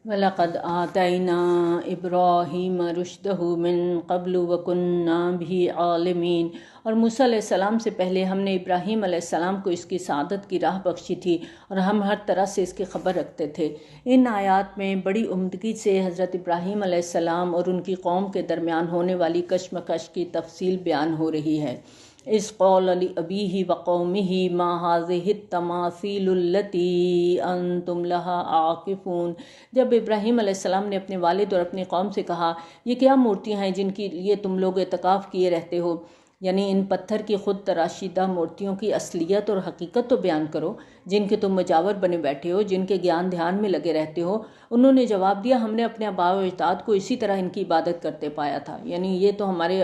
وَلَقَدْ آتَيْنَا إِبْرَاهِيمَ رُشْدَهُ مِن قَبْلُ وَكُنَّا بِهِ عَالِمِينَ۔ اور موسیٰ علیہ السلام سے پہلے ہم نے ابراہیم علیہ السلام کو اس کی سعادت کی راہ بخشی تھی اور ہم ہر طرح سے اس کی خبر رکھتے تھے۔ ان آیات میں بڑی عمدگی سے حضرت ابراہیم علیہ السلام اور ان کی قوم کے درمیان ہونے والی کشمکش کی تفصیل بیان ہو رہی ہے۔ اس قول لأبیہ وقومہ ما ہذہ التماثیل التی انتم لہا عاکفون۔ جب ابراہیم علیہ السلام نے اپنے والد اور اپنی قوم سے کہا، یہ کیا مورتیاں ہیں جن کے لیے تم لوگ اعتکاف کیے رہتے ہو؟ یعنی ان پتھر کی خود تراشیدہ مورتیوں کی اصلیت اور حقیقت تو بیان کرو جن کے تم مجاور بنے بیٹھے ہو، جن کے گیان دھیان میں لگے رہتے ہو۔ انہوں نے جواب دیا، ہم نے اپنے آباء و اجداد کو اسی طرح ان کی عبادت کرتے پایا تھا۔ یعنی یہ تو ہمارے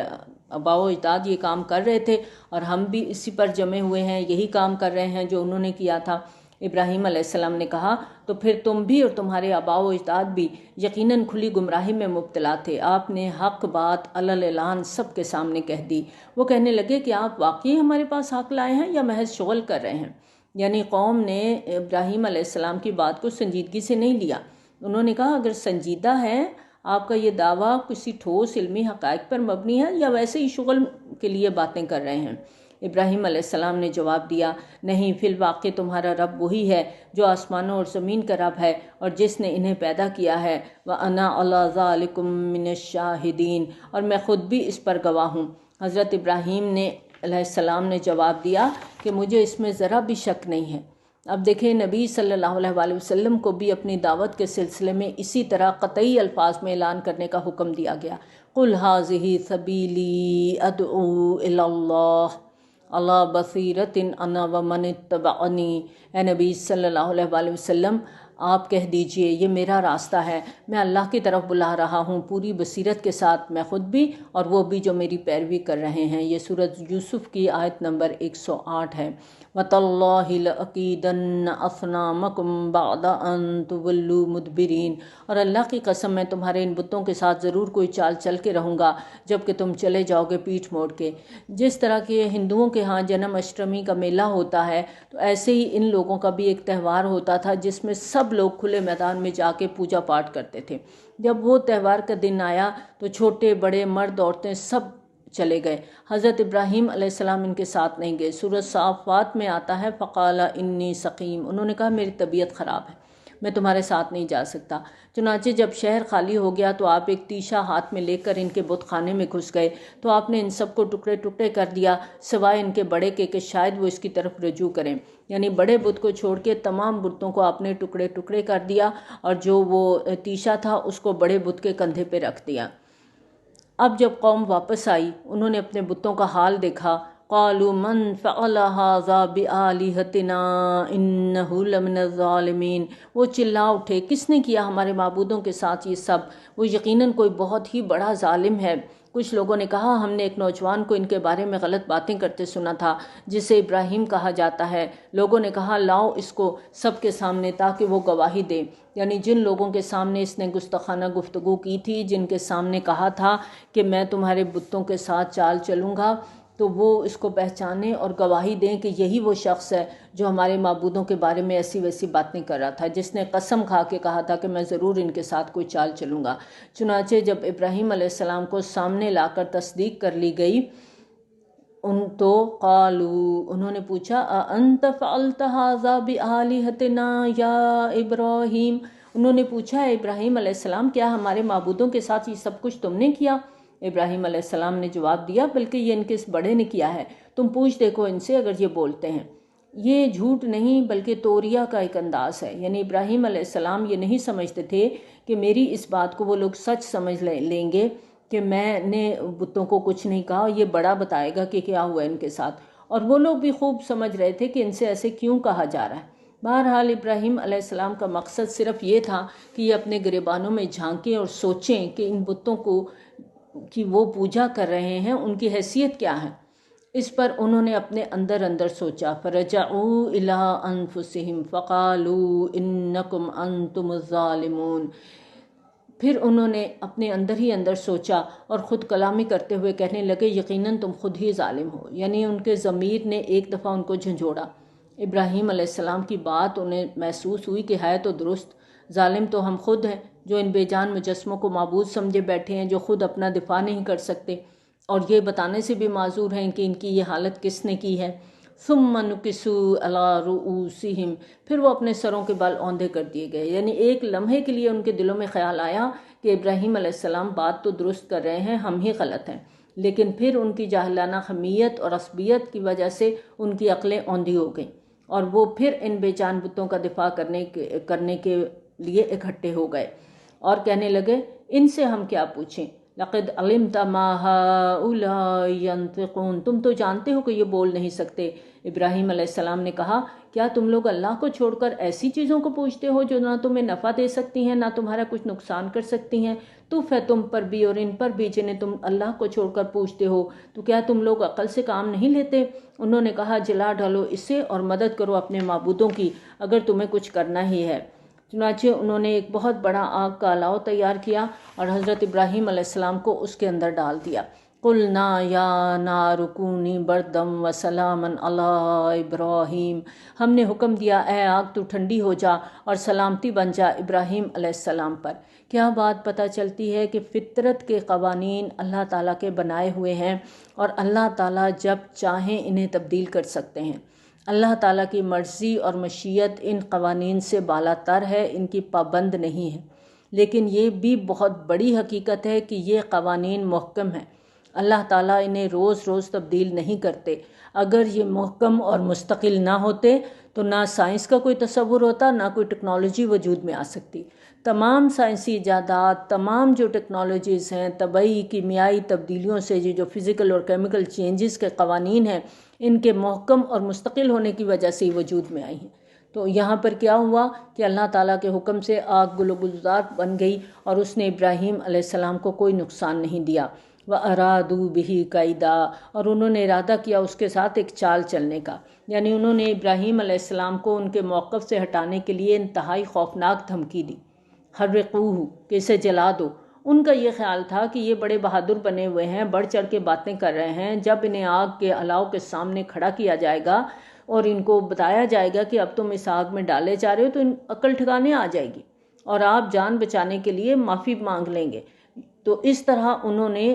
آباء و اجداد یہ کام کر رہے تھے اور ہم بھی اسی پر جمے ہوئے ہیں، یہی کام کر رہے ہیں جو انہوں نے کیا تھا۔ ابراہیم علیہ السلام نے کہا، تو پھر تم بھی اور تمہارے آباء و اجداد بھی یقیناً کھلی گمراہی میں مبتلا تھے۔ آپ نے حق بات علل اعلان سب کے سامنے کہہ دی۔ وہ کہنے لگے کہ آپ واقعی ہمارے پاس حق لائے ہیں یا محض شغل کر رہے ہیں؟ یعنی قوم نے ابراہیم علیہ السلام کی بات کو سنجیدگی سے نہیں لیا۔ انہوں نے کہا، اگر سنجیدہ ہے آپ کا یہ دعویٰ کسی ٹھوس علمی حقائق پر مبنی ہے یا ویسے ہی شغل کے لیے باتیں کر رہے ہیں؟ ابراہیم علیہ السلام نے جواب دیا، نہیں، فی الواقع تمہارا رب وہی ہے جو آسمانوں اور زمین کا رب ہے اور جس نے انہیں پیدا کیا ہے۔ وَأَنَا عَلَىٰ ذَلِكُم مِّنَ الشَّاهِدِينَ، اور میں خود بھی اس پر گواہ ہوں۔ حضرت ابراہیم علیہ السلام نے جواب دیا کہ مجھے اس میں ذرا بھی شک نہیں ہے۔ اب دیکھیں، نبی صلی اللہ علیہ وآلہ وسلم کو بھی اپنی دعوت کے سلسلے میں اسی طرح قطعی الفاظ میں اعلان کرنے کا حکم دیا گیا۔ قُلْ هَٰذِهِ سَبِيلِي أَدْعُو إِلَى اللَّهِ عَلَىٰ بَصِيرَةٍ أَنَا وَمَنِ اتَّبَعَنِي۔ اے نبی صلی اللہ علیہ وآلہ وسلم، آپ کہہ دیجئے، یہ میرا راستہ ہے، میں اللہ کی طرف بلا رہا ہوں پوری بصیرت کے ساتھ، میں خود بھی اور وہ بھی جو میری پیروی کر رہے ہیں۔ یہ سورۃ یوسف کی آیت نمبر 108 ہے۔ وَتَاللَّهِ لَأَكِيدَنَّ أَصْنَامَكُمْ بَعْدَ أَن تُوَلُّوا مُدْبِرِينَ، اور اللہ کی قسم میں تمہارے ان بتوں کے ساتھ ضرور کوئی چال چل کے رہوں گا جب کہ تم چلے جاؤ گے پیٹھ موڑ کے۔ جس طرح کہ ہندوؤں کے ہاں جنم اشٹمی کا میلہ ہوتا ہے، تو ایسے ہی ان لوگوں کا بھی ایک تہوار ہوتا تھا جس میں سب لوگ کھلے میدان میں جا کے پوجا پاٹ کرتے تھے۔ جب وہ تہوار کا دن آیا تو چھوٹے بڑے مرد عورتیں سب چلے گئے۔ حضرت ابراہیم علیہ السلام ان کے ساتھ نہیں گئے۔ سورۃ صافات میں آتا ہے، فقال انی سقیم، انہوں نے کہا میری طبیعت خراب ہے، میں تمہارے ساتھ نہیں جا سکتا۔ چنانچہ جب شہر خالی ہو گیا تو آپ ایک تیشا ہاتھ میں لے کر ان کے بت خانے میں گھس گئے، تو آپ نے ان سب کو ٹکڑے ٹکڑے کر دیا سوائے ان کے بڑے کے کہ شاید وہ اس کی طرف رجوع کریں۔ یعنی بڑے بت کو چھوڑ کے تمام بتوں کو آپ نے ٹکڑے ٹکڑے کر دیا اور جو وہ تیشا تھا اس کو بڑے بت کے کندھے پہ رکھ دیا۔ اب جب قوم واپس آئی، انہوں نے اپنے بتوں کا حال دیکھا۔ قالوا من فعل هذا بآلهتنا انه لمن الظالمین، وہ چلا اٹھے، کس نے کیا ہمارے معبودوں کے ساتھ یہ سب؟ وہ یقیناً کوئی بہت ہی بڑا ظالم ہے۔ کچھ لوگوں نے کہا، ہم نے ایک نوجوان کو ان کے بارے میں غلط باتیں کرتے سنا تھا جسے ابراہیم کہا جاتا ہے۔ لوگوں نے کہا، لاؤ اس کو سب کے سامنے تاکہ وہ گواہی دے۔ یعنی جن لوگوں کے سامنے اس نے گستاخانہ گفتگو کی تھی، جن کے سامنے کہا تھا کہ میں تمہارے بتوں کے ساتھ چال چلوں گا، تو وہ اس کو پہچانیں اور گواہی دیں کہ یہی وہ شخص ہے جو ہمارے معبودوں کے بارے میں ایسی ویسی باتیں کر رہا تھا، جس نے قسم کھا کے کہا تھا کہ میں ضرور ان کے ساتھ کوئی چال چلوں گا۔ چنانچہ جب ابراہیم علیہ السلام کو سامنے لا کر تصدیق کر لی گئی تو انہوں نے پوچھا، اَأَنْتَ فَعَلْتَ هَذَا بِآلِهَتِنَا یا ابراہیم، انہوں نے پوچھا، اے ابراہیم علیہ السلام، کیا ہمارے معبودوں کے ساتھ یہ سب کچھ تم نے کیا؟ ابراہیم علیہ السلام نے جواب دیا، بلکہ یہ ان کے اس بڑے نے کیا ہے، تم پوچھ دیکھو ان سے اگر یہ بولتے ہیں۔ یہ جھوٹ نہیں بلکہ توریہ کا ایک انداز ہے۔ یعنی ابراہیم علیہ السلام یہ نہیں سمجھتے تھے کہ میری اس بات کو وہ لوگ سچ سمجھ لیں گے کہ میں نے بتوں کو کچھ نہیں کہا، یہ بڑا بتائے گا کہ کیا ہوا ان کے ساتھ، اور وہ لوگ بھی خوب سمجھ رہے تھے کہ ان سے ایسے کیوں کہا جا رہا ہے۔ بہرحال ابراہیم علیہ السلام کا مقصد صرف یہ تھا کہ یہ اپنے گریبانوں میں جھانکیں اور سوچیں کہ ان بتوں کو کہ وہ پوجا کر رہے ہیں ان کی حیثیت کیا ہے۔ اس پر انہوں نے اپنے اندر اندر سوچا، فرجعوا الی انفسہم فقالوا انکم انتم الظالمون، پھر انہوں نے اپنے اندر ہی اندر سوچا اور خود کلامی کرتے ہوئے کہنے لگے، یقیناً تم خود ہی ظالم ہو۔ یعنی ان کے ضمیر نے ایک دفعہ ان کو جھنجھوڑا۔ ابراہیم علیہ السلام کی بات انہیں محسوس ہوئی کہ ہے تو درست، ظالم تو ہم خود ہیں جو ان بے جان مجسموں کو معبود سمجھے بیٹھے ہیں، جو خود اپنا دفاع نہیں کر سکتے اور یہ بتانے سے بھی معذور ہیں کہ ان کی یہ حالت کس نے کی ہے۔ ثم نکسوا علی رؤوسہم، پھر وہ اپنے سروں کے بال اوندھے کر دیے گئے، یعنی ایک لمحے کے لیے ان کے دلوں میں خیال آیا کہ ابراہیم علیہ السلام بات تو درست کر رہے ہیں، ہم ہی غلط ہیں، لیکن پھر ان کی جاہلانہ حمیت اور عصبیت کی وجہ سے ان کی عقلیں اوندھی ہو گئیں اور وہ پھر ان بے جان بتوں کا دفاع کرنے کے لیے اکٹھے ہو گئے اور کہنے لگے ان سے ہم کیا پوچھیں، لقد علمت ما هؤلاء ينطقون، تم تو جانتے ہو کہ یہ بول نہیں سکتے۔ ابراہیم علیہ السلام نے کہا کیا تم لوگ اللہ کو چھوڑ کر ایسی چیزوں کو پوچھتے ہو جو نہ تمہیں نفع دے سکتی ہیں نہ تمہارا کچھ نقصان کر سکتی ہیں؟ تف ہے تم پر بھی اور ان پر بھی جنہیں تم اللہ کو چھوڑ کر پوچھتے ہو، تو کیا تم لوگ عقل سے کام نہیں لیتے؟ انہوں نے کہا جلا ڈالو اسے اور مدد کرو اپنے معبودوں کی اگر تمہیں کچھ کرنا ہی ہے۔ چنانچہ انہوں نے ایک بہت بڑا آگ کا الاؤ تیار کیا اور حضرت ابراہیم علیہ السلام کو اس کے اندر ڈال دیا۔ قلنا یا نار کونی بردم وسلاما علی ابراہیم، ہم نے حکم دیا اے آگ تو ٹھنڈی ہو جا اور سلامتی بن جا ابراہیم علیہ السلام پر۔ کیا بات پتہ چلتی ہے کہ فطرت کے قوانین اللہ تعالیٰ کے بنائے ہوئے ہیں اور اللہ تعالیٰ جب چاہیں انہیں تبدیل کر سکتے ہیں۔ اللہ تعالیٰ کی مرضی اور مشیت ان قوانین سے بالا تر ہے، ان کی پابند نہیں ہے، لیکن یہ بھی بہت بڑی حقیقت ہے کہ یہ قوانین محکم ہیں، اللہ تعالیٰ انہیں روز روز تبدیل نہیں کرتے۔ اگر یہ محکم اور مستقل نہ ہوتے تو نہ سائنس کا کوئی تصور ہوتا نہ کوئی ٹیکنالوجی وجود میں آ سکتی۔ تمام سائنسی ایجادات، تمام جو ٹیکنالوجیز ہیں، طبعی کیمیائی تبدیلیوں سے جو فزیکل اور کیمیکل چینجز کے قوانین ہیں، ان کے محکم اور مستقل ہونے کی وجہ سے وجود میں آئی ہیں۔ تو یہاں پر کیا ہوا کہ اللہ تعالیٰ کے حکم سے آگ گل و گلزار بن گئی اور اس نے ابراہیم علیہ السلام کو کوئی نقصان نہیں دیا۔ وَأَرَادُوا بِهِ كَيْدًا، اور انہوں نے ارادہ کیا اس کے ساتھ ایک چال چلنے کا، یعنی انہوں نے ابراہیم علیہ السلام کو ان کے موقف سے ہٹانے کے لیے انتہائی خوفناک دھمکی دی، حرقوہ، کہ اسے جلا دو۔ ان کا یہ خیال تھا کہ یہ بڑے بہادر بنے ہوئے ہیں، بڑھ چڑھ کے باتیں کر رہے ہیں، جب انہیں آگ کے الاؤ کے سامنے کھڑا کیا جائے گا اور ان کو بتایا جائے گا کہ اب تم اس آگ میں ڈالے جا رہے ہو تو ان عقل ٹھکانے آ جائے گی اور آپ جان بچانے کے لیے معافی مانگ لیں گے۔ تو اس طرح انہوں نے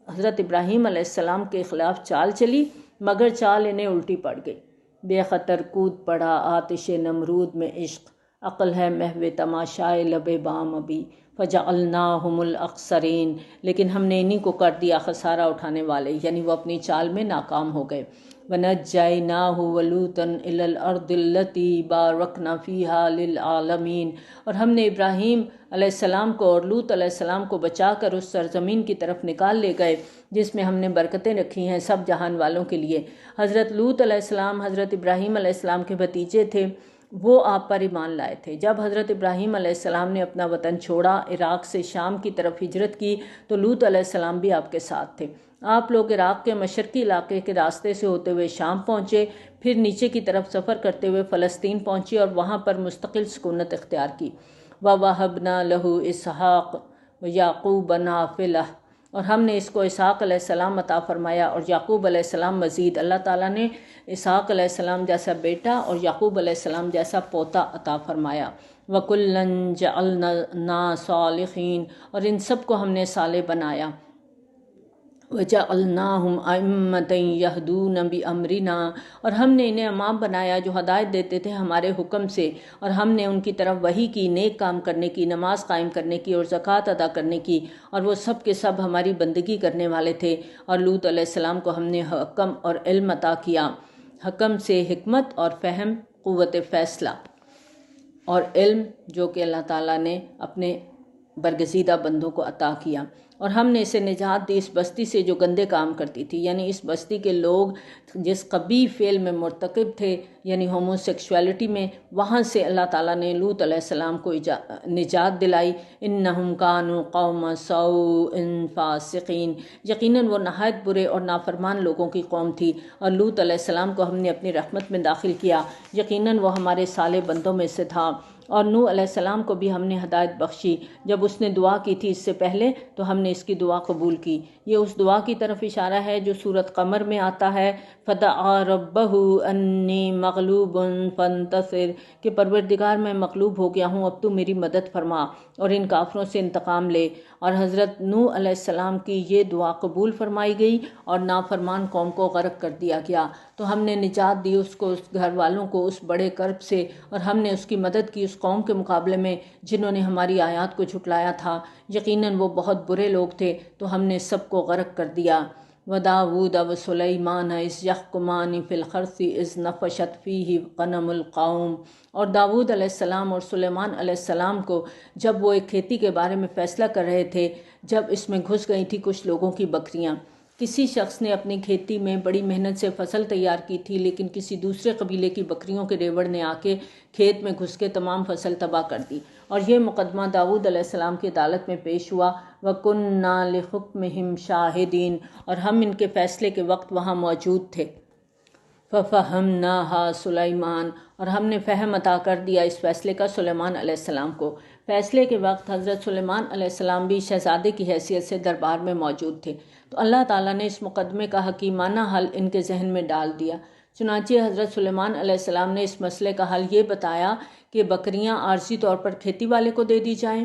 حضرت ابراہیم علیہ السلام کے خلاف چال چلی، مگر چال انہیں الٹی پڑ گئی۔ بے خطر کود پڑا آتش نمرود میں عشق، عقل ہے محو تماشائے لب بام ابھی، فجعلناہم الاخسرین، لیکن ہم نے انہی کو کر دیا خسارہ اٹھانے والے، یعنی وہ اپنی چال میں ناکام ہو گئے۔ وَنَجَّيْنَاهُ وَلُوطًا إِلَى الْأَرْضِ الَّتِي بَارَكْنَا فِيهَا لِلْعَالَمِينَ، اور ہم نے ابراہیم علیہ السلام کو اور لوط علیہ السلام کو بچا کر اس سرزمین کی طرف نکال لے گئے جس میں ہم نے برکتیں رکھی ہیں سب جہان والوں کے لیے۔ حضرت لوط علیہ السلام حضرت ابراہیم علیہ السلام کے بھتیجے تھے، وہ آپ پر ایمان لائے تھے۔ جب حضرت ابراہیم علیہ السلام نے اپنا وطن چھوڑا، عراق سے شام کی طرف ہجرت کی، تو لوط علیہ السلام بھی آپ کے ساتھ تھے۔ آپ لوگ عراق کے مشرقی علاقے کے راستے سے ہوتے ہوئے شام پہنچے، پھر نیچے کی طرف سفر کرتے ہوئے فلسطین پہنچے اور وہاں پر مستقل سکونت اختیار کی۔ وَوَهَبْنَا لَهُ إِسْحَاقَ وَيَعْقُوبَ نَافِلَةً، اور ہم نے اس کو اسحاق علیہ السلام عطا فرمایا اور یعقوب علیہ السلام مزید۔ اللہ تعالیٰ نے اسحاق علیہ السلام جیسا بیٹا اور یعقوب علیہ السلام جیسا پوتا عطا فرمایا۔ وَكُلًّا جَعَلْنَا صَالِحِينَ، اور ان سب کو ہم نے صالح بنایا۔ وَجَعَلْنَاهُمْ أَئِمَّةً يَهْدُونَ بِأَمْرِنَا، اور ہم نے انہیں امام بنایا جو ہدایت دیتے تھے ہمارے حکم سے، اور ہم نے ان کی طرف وحی کی، نیک کام کرنے کی، نماز قائم کرنے کی اور زکوٰۃ ادا کرنے کی، اور وہ سب کے سب ہماری بندگی کرنے والے تھے۔ اور لوط علیہ السلام کو ہم نے حکم اور علم عطا کیا، حکم سے حکمت اور فہم، قوت فیصلہ اور علم جو کہ اللہ تعالیٰ نے اپنے برگزیدہ بندوں کو عطا کیا۔ اور ہم نے اسے نجات دی اس بستی سے جو گندے کام کرتی تھی، یعنی اس بستی کے لوگ جس قبیح فعل میں مرتکب تھے، یعنی ہومو سیکشولیٹی میں، وہاں سے اللہ تعالیٰ نے لوط علیہ السلام کو نجات دلائی۔ انہم کانوا قوم سوء فاسقین، یقیناً وہ نہایت برے اور نافرمان لوگوں کی قوم تھی، اور لوط علیہ السلام کو ہم نے اپنی رحمت میں داخل کیا، یقیناً وہ ہمارے صالح بندوں میں سے تھا۔ اور نوح علیہ السلام کو بھی ہم نے ہدایت بخشی جب اس نے دعا کی تھی اس سے پہلے، تو ہم نے اس کی دعا قبول کی۔ یہ اس دعا کی طرف اشارہ ہے جو سورۃ قمر میں آتا ہے، فدعا ربہ انی مغلوب فانتصر، کہ پروردگار میں مغلوب ہو گیا ہوں، اب تو میری مدد فرما اور ان کافروں سے انتقام لے۔ اور حضرت نوح علیہ السلام کی یہ دعا قبول فرمائی گئی اور نافرمان قوم کو غرق کر دیا گیا۔ تو ہم نے نجات دی اس کو، اس گھر والوں کو اس بڑے کرب سے، اور ہم نے اس کی مدد کی اس قوم کے مقابلے میں جنہوں نے ہماری آیات کو جھٹلایا تھا۔ یقیناً وہ بہت برے لوگ تھے، تو ہم نے سب کو غرق کر دیا۔ وَدَاوُودَ وَسُلَيْمَانَ إِذْ يَحْكُمَانِ فِي الْحَرْثِ إِذْ نَفَشَتْ فِيهِ غَنَمُ الْقَوْمِ، اور داود علیہ السلام اور سلیمان علیہ السلام کو جب وہ ایک کھیتی کے بارے میں فیصلہ کر رہے تھے، جب اس میں گھس گئی تھی کچھ لوگوں کی بکریاں۔ کسی شخص نے اپنی کھیتی میں بڑی محنت سے فصل تیار کی تھی، لیکن کسی دوسرے قبیلے کی بکریوں کے ریوڑ نے آ کے کھیت میں گھس کے تمام فصل تباہ کر دی، اور یہ مقدمہ داود علیہ السلام کی عدالت میں پیش ہوا۔ وَكُنَّا لِحُكْمِهِمْ شَاهِدِينَ، اور ہم ان کے فیصلے کے وقت وہاں موجود تھے۔ فَفَهَمْنَاهَا سُلَيْمَانَ، اور ہم نے فہم عطا کر دیا اس فیصلے کا سلیمان علیہ السلام کو۔ فیصلے کے وقت حضرت سلیمان علیہ السلام بھی شہزادے کی حیثیت سے دربار میں موجود تھے، تو اللہ تعالیٰ نے اس مقدمے کا حکیمانہ حل ان کے ذہن میں ڈال دیا۔ چنانچہ حضرت سلیمان علیہ السلام نے اس مسئلے کا حل یہ بتایا کہ بکریاں عارضی طور پر کھیتی والے کو دے دی جائیں،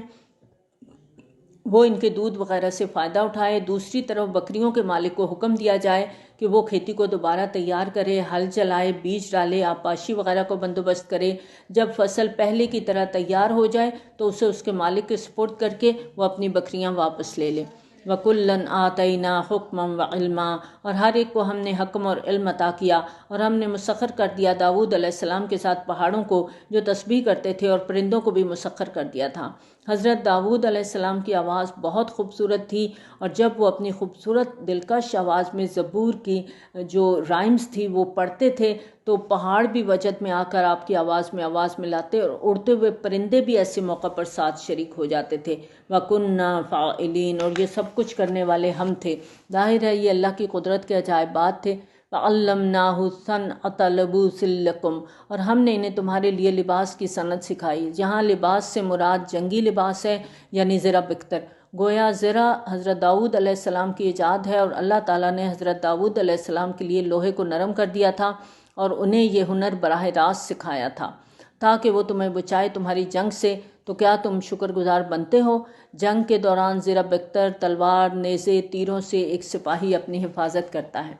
وہ ان کے دودھ وغیرہ سے فائدہ اٹھائے۔ دوسری طرف بکریوں کے مالک کو حکم دیا جائے کہ وہ کھیتی کو دوبارہ تیار کرے، ہل چلائے، بیج ڈالے، آبپاشی وغیرہ کو بندوبست کرے۔ جب فصل پہلے کی طرح تیار ہو جائے تو اسے اس کے مالک کے سپرد کر کے وہ اپنی بکریاں واپس لے لے۔ وَكُلًّا آتَيْنَا حُكْمًا وَعِلْمًا، اور ہر ایک کو ہم نے حکم اور علم عطا کیا، اور ہم نے مسخر کر دیا داود علیہ السلام کے ساتھ پہاڑوں کو جو تسبیح کرتے تھے، اور پرندوں کو بھی مسخر کر دیا تھا۔ حضرت داود علیہ السلام کی آواز بہت خوبصورت تھی، اور جب وہ اپنی خوبصورت دلکش آواز میں زبور کی جو رائمز تھی وہ پڑھتے تھے تو پہاڑ بھی وجد میں آ کر آپ کی آواز میں آواز ملاتے، اور اڑتے ہوئے پرندے بھی ایسے موقع پر ساتھ شریک ہو جاتے تھے۔ وَكُنَّا فَاعِلِينَ، اور یہ سب کچھ کرنے والے ہم تھے۔ ظاہر ہے یہ اللہ کی قدرت کے عجائبات تھے۔ وَعَلَّمْنَاهُ صَنْعَةَ لَبُوسٍ لَكُمْ، اور ہم نے انہیں تمہارے لیے لباس کی صنعت سکھائی۔ یہاں لباس سے مراد جنگی لباس ہے، یعنی زرہ بکتر۔ گویا زرہ حضرت داود علیہ السلام کی ایجاد ہے، اور اللہ تعالیٰ نے حضرت داود علیہ السلام کے لیے لوہے کو نرم کر دیا تھا اور انہیں یہ ہنر براہ راست سکھایا تھا تاکہ وہ تمہیں بچائے تمہاری جنگ سے۔ تو کیا تم شکر گزار بنتے ہو؟ جنگ کے دوران زرہ بکتر، تلوار، نیزے، تیروں سے ایک سپاہی اپنی حفاظت کرتا ہے۔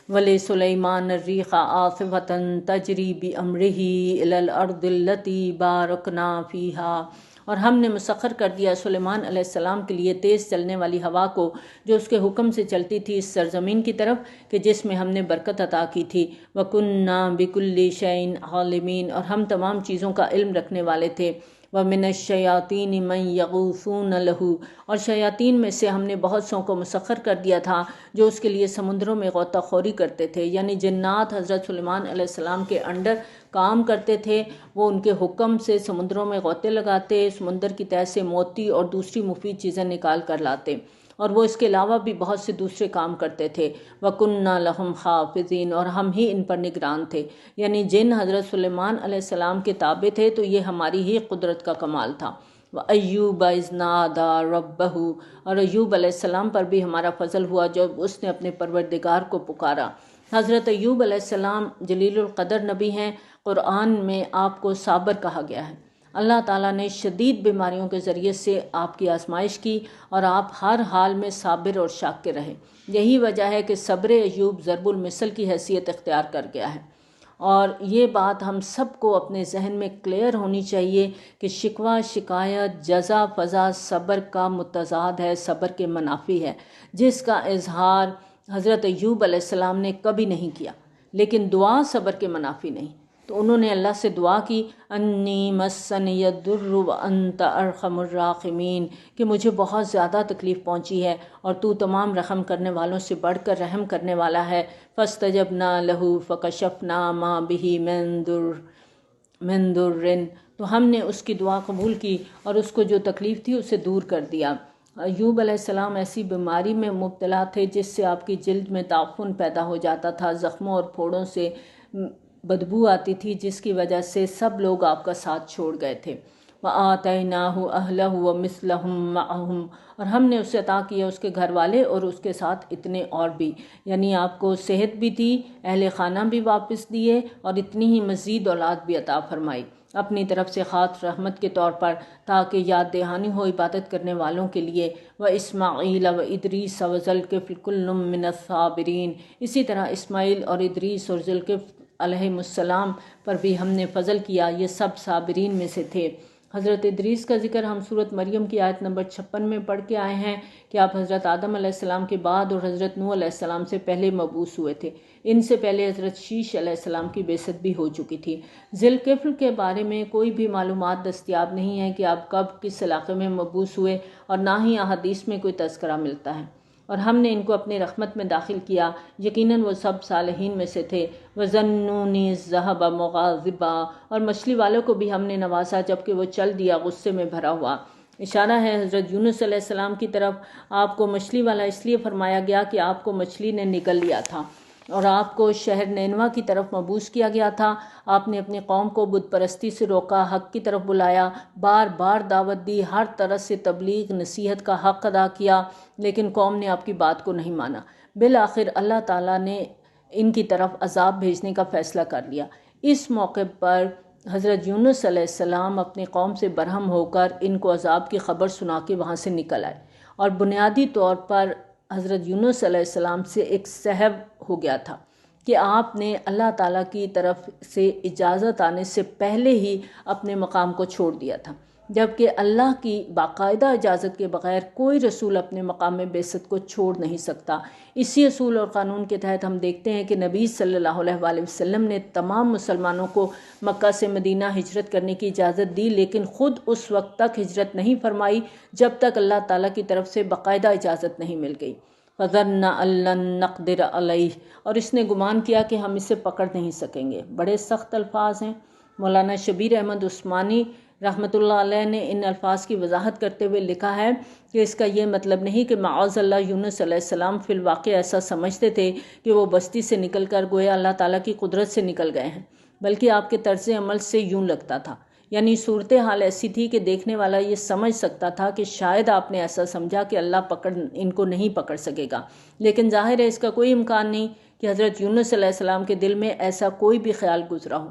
وَلِسُلَيْمَانَ الرِّيحَ عَاصِفَةً تَجْرِي بِأَمْرِهِ إِلَى الْأَرْضِ الَّتِي بَارَكْنَا فِيهَا، اور ہم نے مسخر کر دیا سلیمان علیہ السلام کے لیے تیز چلنے والی ہوا کو جو اس کے حکم سے چلتی تھی اس سرزمین کی طرف کہ جس میں ہم نے برکت عطا کی تھی۔ وَكُنَّا بِكُلِّ شَيْءٍ عَالِمِينَ، اور ہم تمام چیزوں کا علم رکھنے والے تھے۔ وَمِنَ الشَّيَاطِينِ مَن يَغُوصُونَ لَهُ، اور شیاطین میں سے ہم نے بہت سوں کو مسخر کر دیا تھا جو اس کے لیے سمندروں میں غوطہ خوری کرتے تھے، یعنی جنات حضرت سلیمان علیہ السلام کے انڈر کام کرتے تھے۔ وہ ان کے حکم سے سمندروں میں غوطے لگاتے، سمندر کی تہہ سے موتی اور دوسری مفید چیزیں نکال کر لاتے، اور وہ اس کے علاوہ بھی بہت سے دوسرے کام کرتے تھے۔ وَكُنَّا لَهُمْ حَافِظِينَ، اور ہم ہی ان پر نگران تھے، یعنی جن حضرت سلیمان علیہ السلام کے تابع تھے تو یہ ہماری ہی قدرت کا کمال تھا۔ وَأَيُّوبَ إِذْ نَادَىٰ رَبَّهُ، اور ایوب علیہ السلام پر بھی ہمارا فضل ہوا جب اس نے اپنے پروردگار کو پکارا۔ حضرت ایوب علیہ السلام جلیل القدر نبی ہیں۔ قرآن میں آپ کو صابر کہا گیا ہے۔ اللہ تعالیٰ نے شدید بیماریوں کے ذریعے سے آپ کی آزمائش کی اور آپ ہر حال میں صابر اور شاکر رہے۔ یہی وجہ ہے کہ صبر ایوب ضرب المثل کی حیثیت اختیار کر گیا ہے، اور یہ بات ہم سب کو اپنے ذہن میں کلیئر ہونی چاہیے کہ شکوہ، شکایت، جزا، فضا صبر کا متضاد ہے، صبر کے منافی ہے، جس کا اظہار حضرت ایوب علیہ السلام نے کبھی نہیں کیا، لیکن دعا صبر کے منافی نہیں۔ تو انہوں نے اللہ سے دعا کی، انی مسنی الضر وانت ارحم الراحمین، کہ مجھے بہت زیادہ تکلیف پہنچی ہے اور تو تمام رحم کرنے والوں سے بڑھ کر رحم کرنے والا ہے۔ فاستجبنا له فکشفنا ما به من ضر، تو ہم نے اس کی دعا قبول کی اور اس کو جو تکلیف تھی اسے دور کر دیا۔ ایوب علیہ السلام ایسی بیماری میں مبتلا تھے جس سے آپ کی جلد میں تعفن پیدا ہو جاتا تھا، زخموں اور پھوڑوں سے بدبو آتی تھی جس کی وجہ سے سب لوگ آپ کا ساتھ چھوڑ گئے تھے۔ وَآتَيْنَاهُ أَهْلَهُ وَمِثْلَهُمْ مَعَهُمْ، اور ہم نے اسے عطا کیا اس کے گھر والے اور اس کے ساتھ اتنے اور بھی، یعنی آپ کو صحت بھی دی، اہل خانہ بھی واپس دیے اور اتنی ہی مزید اولاد بھی عطا فرمائی اپنی طرف سے خاص رحمت کے طور پر، تاکہ یاد دہانی ہو عبادت کرنے والوں کے لیے۔ وَإِسْمَاعِيلَ وَإِدْرِيسَ وَذُوالْكِفْلِ كُلٌّ مِّنَ الصَّابِرِينَ، اسی طرح اسماعیل اور ادریس اور ذوالکفل علیہم السلام پر بھی ہم نے فضل کیا، یہ سب صابرین میں سے تھے۔ حضرت ادریس کا ذکر ہم سورۃ مریم کی آیت نمبر 56 میں پڑھ کے آئے ہیں کہ آپ حضرت آدم علیہ السلام کے بعد اور حضرت نوح علیہ السلام سے پہلے مبعوث ہوئے تھے۔ ان سے پہلے حضرت شیش علیہ السلام کی بعثت بھی ہو چکی تھی۔ ذوالکفل کے بارے میں کوئی بھی معلومات دستیاب نہیں ہے کہ آپ کب کس علاقے میں مبعوث ہوئے، اور نہ ہی احادیث میں کوئی تذکرہ ملتا ہے، اور ہم نے ان کو اپنی رحمت میں داخل کیا، یقیناً وہ سب صالحین میں سے تھے۔ وَظَنُّونِ الذَّهَبَ مُغَاضِبًا، اور مچھلی والوں کو بھی ہم نے نوازا جبکہ وہ چل دیا غصے میں بھرا ہوا۔ اشارہ ہے حضرت یونس علیہ السلام کی طرف۔ آپ کو مچھلی والا اس لیے فرمایا گیا کہ آپ کو مچھلی نے نگل لیا تھا اور آپ کو شہر نینوا کی طرف مبعوث کیا گیا تھا۔ آپ نے اپنی قوم کو بت پرستی سے روکا، حق کی طرف بلایا، بار بار دعوت دی، ہر طرح سے تبلیغ نصیحت کا حق ادا کیا، لیکن قوم نے آپ کی بات کو نہیں مانا۔ بالآخر اللہ تعالیٰ نے ان کی طرف عذاب بھیجنے کا فیصلہ کر لیا۔ اس موقع پر حضرت یونس علیہ السلام اپنی قوم سے برہم ہو کر ان کو عذاب کی خبر سنا کے وہاں سے نکل آئے، اور بنیادی طور پر حضرت یونس علیہ السلام سے ایک سہو ہو گیا تھا کہ آپ نے اللہ تعالیٰ کی طرف سے اجازت آنے سے پہلے ہی اپنے مقام کو چھوڑ دیا تھا، جبکہ اللہ کی باقاعدہ اجازت کے بغیر کوئی رسول اپنے مقام بعثت کو چھوڑ نہیں سکتا۔ اسی اصول اور قانون کے تحت ہم دیکھتے ہیں کہ نبی صلی اللہ علیہ وآلہ وسلم نے تمام مسلمانوں کو مکہ سے مدینہ ہجرت کرنے کی اجازت دی، لیکن خود اس وقت تک ہجرت نہیں فرمائی جب تک اللہ تعالیٰ کی طرف سے باقاعدہ اجازت نہیں مل گئی۔ فَظَنَّ أَن لَّن نَّقْدِرَ عَلَيْهِ، اور اس نے گمان کیا کہ ہم اسے پکڑ نہیں سکیں گے۔ بڑے سخت الفاظ ہیں۔ مولانا شبیر احمد عثمانی رحمۃ اللہ علیہ نے ان الفاظ کی وضاحت کرتے ہوئے لکھا ہے کہ اس کا یہ مطلب نہیں کہ معاذ اللہ یونس علیہ السلام فی الواقع ایسا سمجھتے تھے کہ وہ بستی سے نکل کر گویا اللہ تعالیٰ کی قدرت سے نکل گئے ہیں، بلکہ آپ کے طرز عمل سے یوں لگتا تھا، یعنی صورتحال ایسی تھی کہ دیکھنے والا یہ سمجھ سکتا تھا کہ شاید آپ نے ایسا سمجھا کہ اللہ ان کو نہیں پکڑ سکے گا، لیکن ظاہر ہے اس کا کوئی امکان نہیں کہ حضرت یونس علیہ السلام کے دل میں ایسا کوئی بھی خیال گزرا ہو۔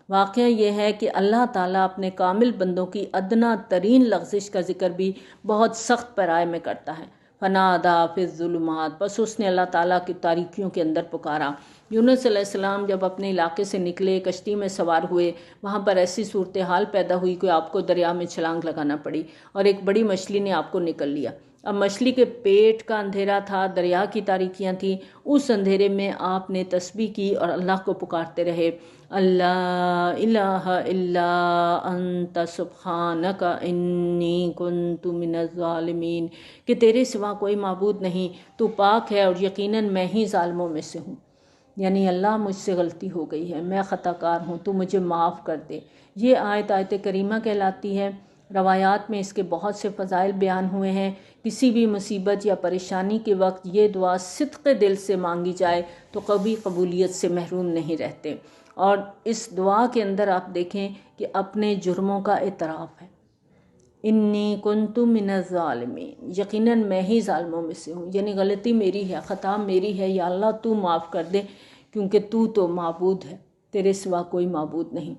واقعہ یہ ہے کہ اللہ تعالیٰ اپنے کامل بندوں کی ادنا ترین لغزش کا ذکر بھی بہت سخت پیرائے میں کرتا ہے۔ فنادا فی الظلمات، بس اس نے اللہ تعالیٰ کی تاریکیوں کے اندر پکارا۔ یونس علیہ السلام جب اپنے علاقے سے نکلے، کشتی میں سوار ہوئے، وہاں پر ایسی صورتحال پیدا ہوئی کہ آپ کو دریا میں چھلانگ لگانا پڑی اور ایک بڑی مچھلی نے آپ کو نکل لیا۔ اب مچھلی کے پیٹ کا اندھیرا تھا، دریا کی تاریکیاں تھیں، اس اندھیرے میں آپ نے تسبیح کی اور اللہ کو پکارتے رہے، اللہ الہ الا انت سبحانک انی کنت من الظالمین، کہ تیرے سوا کوئی معبود نہیں، تو پاک ہے اور یقیناً میں ہی ظالموں میں سے ہوں، یعنی اللہ مجھ سے غلطی ہو گئی ہے، میں خطا کار ہوں، تو مجھے معاف کر دے۔ یہ آیت کریمہ کہلاتی ہے۔ روایات میں اس کے بہت سے فضائل بیان ہوئے ہیں۔ کسی بھی مصیبت یا پریشانی کے وقت یہ دعا صدق دل سے مانگی جائے تو کبھی قبولیت سے محروم نہیں رہتے، اور اس دعا کے اندر آپ دیکھیں کہ اپنے جرموں کا اعتراف ہے، انی کنت من الظالمین، یقیناً میں ہی ظالموں میں سے ہوں، یعنی غلطی میری ہے، خطا میری ہے، یا اللہ تو معاف کر دے، کیونکہ تو معبود ہے، تیرے سوا کوئی معبود نہیں۔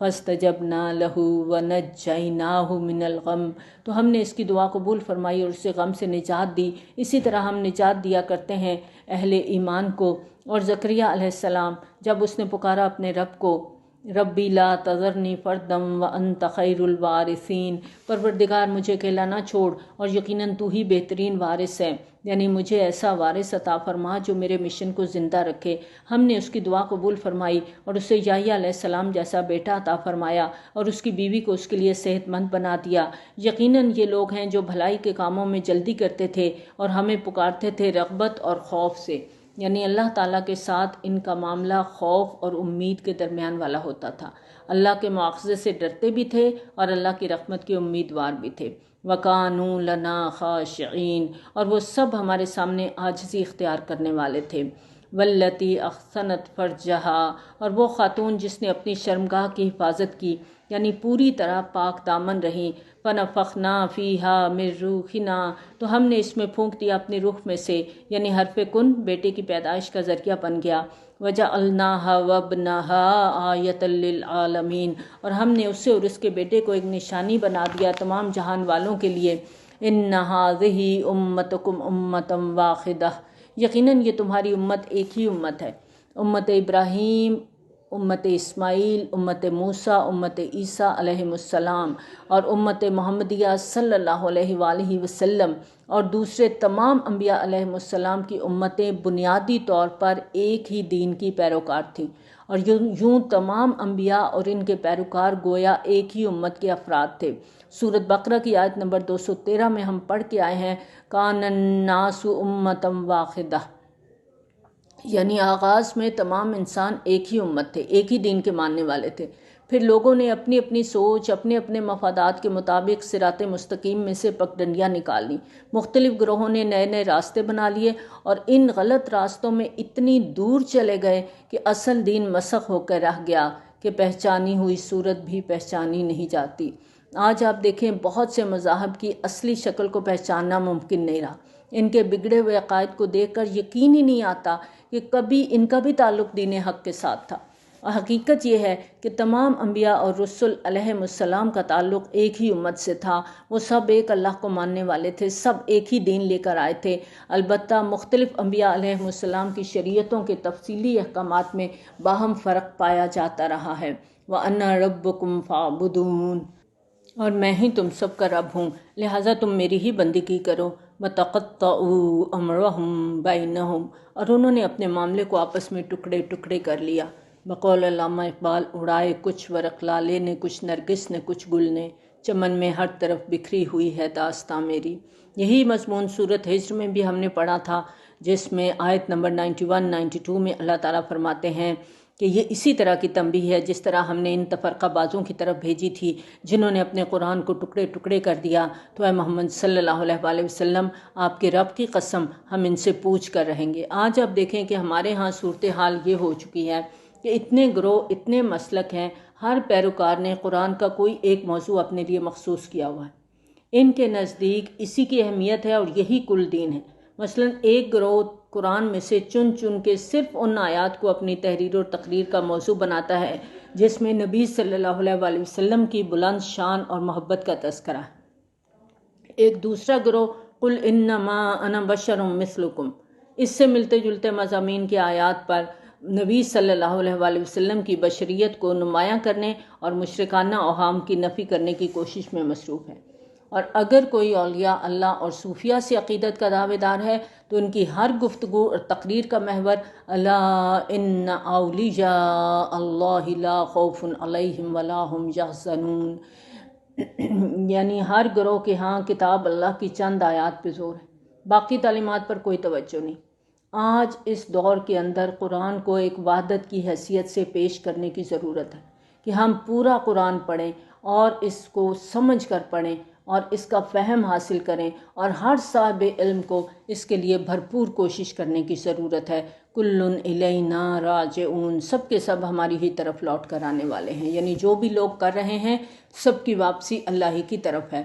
فاستجبنا لہ ونجیناہ من الغم، تو ہم نے اس کی دعا قبول فرمائی اور اسے غم سے نجات دی۔ اسی طرح ہم نجات دیا کرتے ہیں اہل ایمان کو۔ اور زکریا علیہ السلام جب اس نے پکارا اپنے رب کو، ربی لا تذرنی فردم وانت خیر الوارثین، پروردگار مجھے اکیلا نہ چھوڑ اور یقیناً تو ہی بہترین وارث ہے، یعنی مجھے ایسا وارث عطا فرما جو میرے مشن کو زندہ رکھے۔ ہم نے اس کی دعا قبول فرمائی اور اسے یحییٰ علیہ السلام جیسا بیٹا عطا فرمایا اور اس کی بیوی کو اس کے لیے صحت مند بنا دیا۔ یقیناً یہ لوگ ہیں جو بھلائی کے کاموں میں جلدی کرتے تھے اور ہمیں پکارتے تھے رغبت اور خوف سے، یعنی اللہ تعالیٰ کے ساتھ ان کا معاملہ خوف اور امید کے درمیان والا ہوتا تھا۔ اللہ کے مواخذے سے ڈرتے بھی تھے اور اللہ کی رحمت کے امیدوار بھی تھے۔ وَكَانُوا لَنَا خَاشِعِينَ، اور وہ سب ہمارے سامنے عاجزی اختیار کرنے والے تھے۔ واللتی احصنت فرجہا، اور وہ خاتون جس نے اپنی شرمگاہ کی حفاظت کی یعنی پوری طرح پاک دامن رہی، فنفخنا فیہا من روحنا، تو ہم نے اس میں پھونک دیا اپنی روح میں سے، یعنی حرف کن بیٹے کی پیدائش کا ذریعہ بن گیا، وجعلناہا وابنہا آیۃ للعالمین، اور ہم نے اسے اور اس کے بیٹے کو ایک نشانی بنا دیا تمام جہان والوں کے لیے، ان ہذہ امتکم امۃ واحدہ، یقیناً یہ تمہاری امت ایک ہی امت ہے، امت ابراہیم، امت اسماعیل، امت موسیٰ، امت عیسیٰ علیہ السلام، اور امت محمدیہ صلی اللہ علیہ وآلہ وسلم، اور دوسرے تمام انبیاء علیہ السلام کی امتیں بنیادی طور پر ایک ہی دین کی پیروکار تھیں، اور یوں تمام انبیاء اور ان کے پیروکار گویا ایک ہی امت کے افراد تھے۔ سورۃ بقرہ کی آیت نمبر 213 میں ہم پڑھ کے آئے ہیں کان الناس امۃ واحدہ، یعنی آغاز میں تمام انسان ایک ہی امت تھے، ایک ہی دین کے ماننے والے تھے، پھر لوگوں نے اپنی اپنی سوچ، اپنے اپنے مفادات کے مطابق صراط مستقیم میں سے پگڈنڈیاں نکال لیں، مختلف گروہوں نے نئے نئے راستے بنا لیے اور ان غلط راستوں میں اتنی دور چلے گئے کہ اصل دین مسخ ہو کر رہ گیا کہ پہچانی ہوئی صورت بھی پہچانی نہیں جاتی۔ آج آپ دیکھیں بہت سے مذاہب کی اصلی شکل کو پہچاننا ممکن نہیں رہا، ان کے بگڑے ہوئے عقائد کو دیکھ کر یقین ہی نہیں آتا کہ کبھی ان کا بھی تعلق دین حق کے ساتھ تھا، اور حقیقت یہ ہے کہ تمام انبیاء اور رسل علیہ السلام کا تعلق ایک ہی امت سے تھا، وہ سب ایک اللہ کو ماننے والے تھے، سب ایک ہی دین لے کر آئے تھے، البتہ مختلف انبیاء علیہ السلام کی شریعتوں کے تفصیلی احکامات میں باہم فرق پایا جاتا رہا ہے۔ وَأَنَا رَبُّكُمْ فَاعْبُدُونِ، اور میں ہی تم سب کا رب ہوں، لہٰذا تم میری ہی بندگی کرو۔ وَتَقَطَّعُوا أَمْرَهُمْ بَيْنَهُمْ، اور انہوں نے اپنے معاملے کو آپس میں ٹکڑے ٹکڑے کر لیا۔ بقول علامہ اقبال، اڑائے کچھ ورق لالے نے، کچھ نرگس نے، کچھ گل نے، چمن میں ہر طرف بکھری ہوئی ہے داستاں میری۔ یہی مضمون سورۃ ہجر میں بھی ہم نے پڑھا تھا، جس میں آیت نمبر 91 92 میں اللہ تعالیٰ فرماتے ہیں کہ یہ اسی طرح کی تنبیہ ہے جس طرح ہم نے ان تفرقہ بازوں کی طرف بھیجی تھی جنہوں نے اپنے قرآن کو ٹکڑے ٹکڑے کر دیا، تو اے محمد صلی اللہ علیہ وآلہ وسلم، آپ کے رب کی قسم ہم ان سے پوچھ کر رہیں گے۔ آج آپ دیکھیں کہ ہمارے ہاں صورتحال یہ ہو چکی ہے کہ اتنے گروہ، اتنے مسلک ہیں، ہر پیروکار نے قرآن کا کوئی ایک موضوع اپنے لیے مخصوص کیا ہوا ہے، ان کے نزدیک اسی کی اہمیت ہے اور یہی کل دین ہے۔ مثلا ایک گروہ قرآن میں سے چن چن کے صرف ان آیات کو اپنی تحریر اور تقریر کا موضوع بناتا ہے جس میں نبی صلی اللہ علیہ وآلہ وسلم کی بلند شان اور محبت کا تذکرہ ہے۔ ایک دوسرا گروہ قل انما انا بشر مثلکم، اس سے ملتے جلتے مضامین کے آیات پر نبی صلی اللہ علیہ وآلہ وسلم کی بشریت کو نمایاں کرنے اور مشرکانہ اوہام کی نفی کرنے کی کوشش میں مصروف ہے۔ اور اگر کوئی اولیاء اللہ اور صوفیہ سے عقیدت کا دعوے دار ہے تو ان کی ہر گفتگو اور تقریر کا محور الا ان اولیاء اللہ لا خوف علیہم ولا ہم یحزنون، یعنی ہر گروہ کے ہاں کتاب اللہ کی چند آیات پہ زور ہے، باقی تعلیمات پر کوئی توجہ نہیں۔ آج اس دور کے اندر قرآن کو ایک وحدت کی حیثیت سے پیش کرنے کی ضرورت ہے کہ ہم پورا قرآن پڑھیں اور اس کو سمجھ کر پڑھیں اور اس کا فہم حاصل کریں، اور ہر صاحب علم کو اس کے لیے بھرپور کوشش کرنے کی ضرورت ہے۔ کل الینا راجعون، سب کے سب ہماری ہی طرف لوٹ کر آنے والے ہیں، یعنی جو بھی لوگ کر رہے ہیں سب کی واپسی اللہ ہی کی طرف ہے۔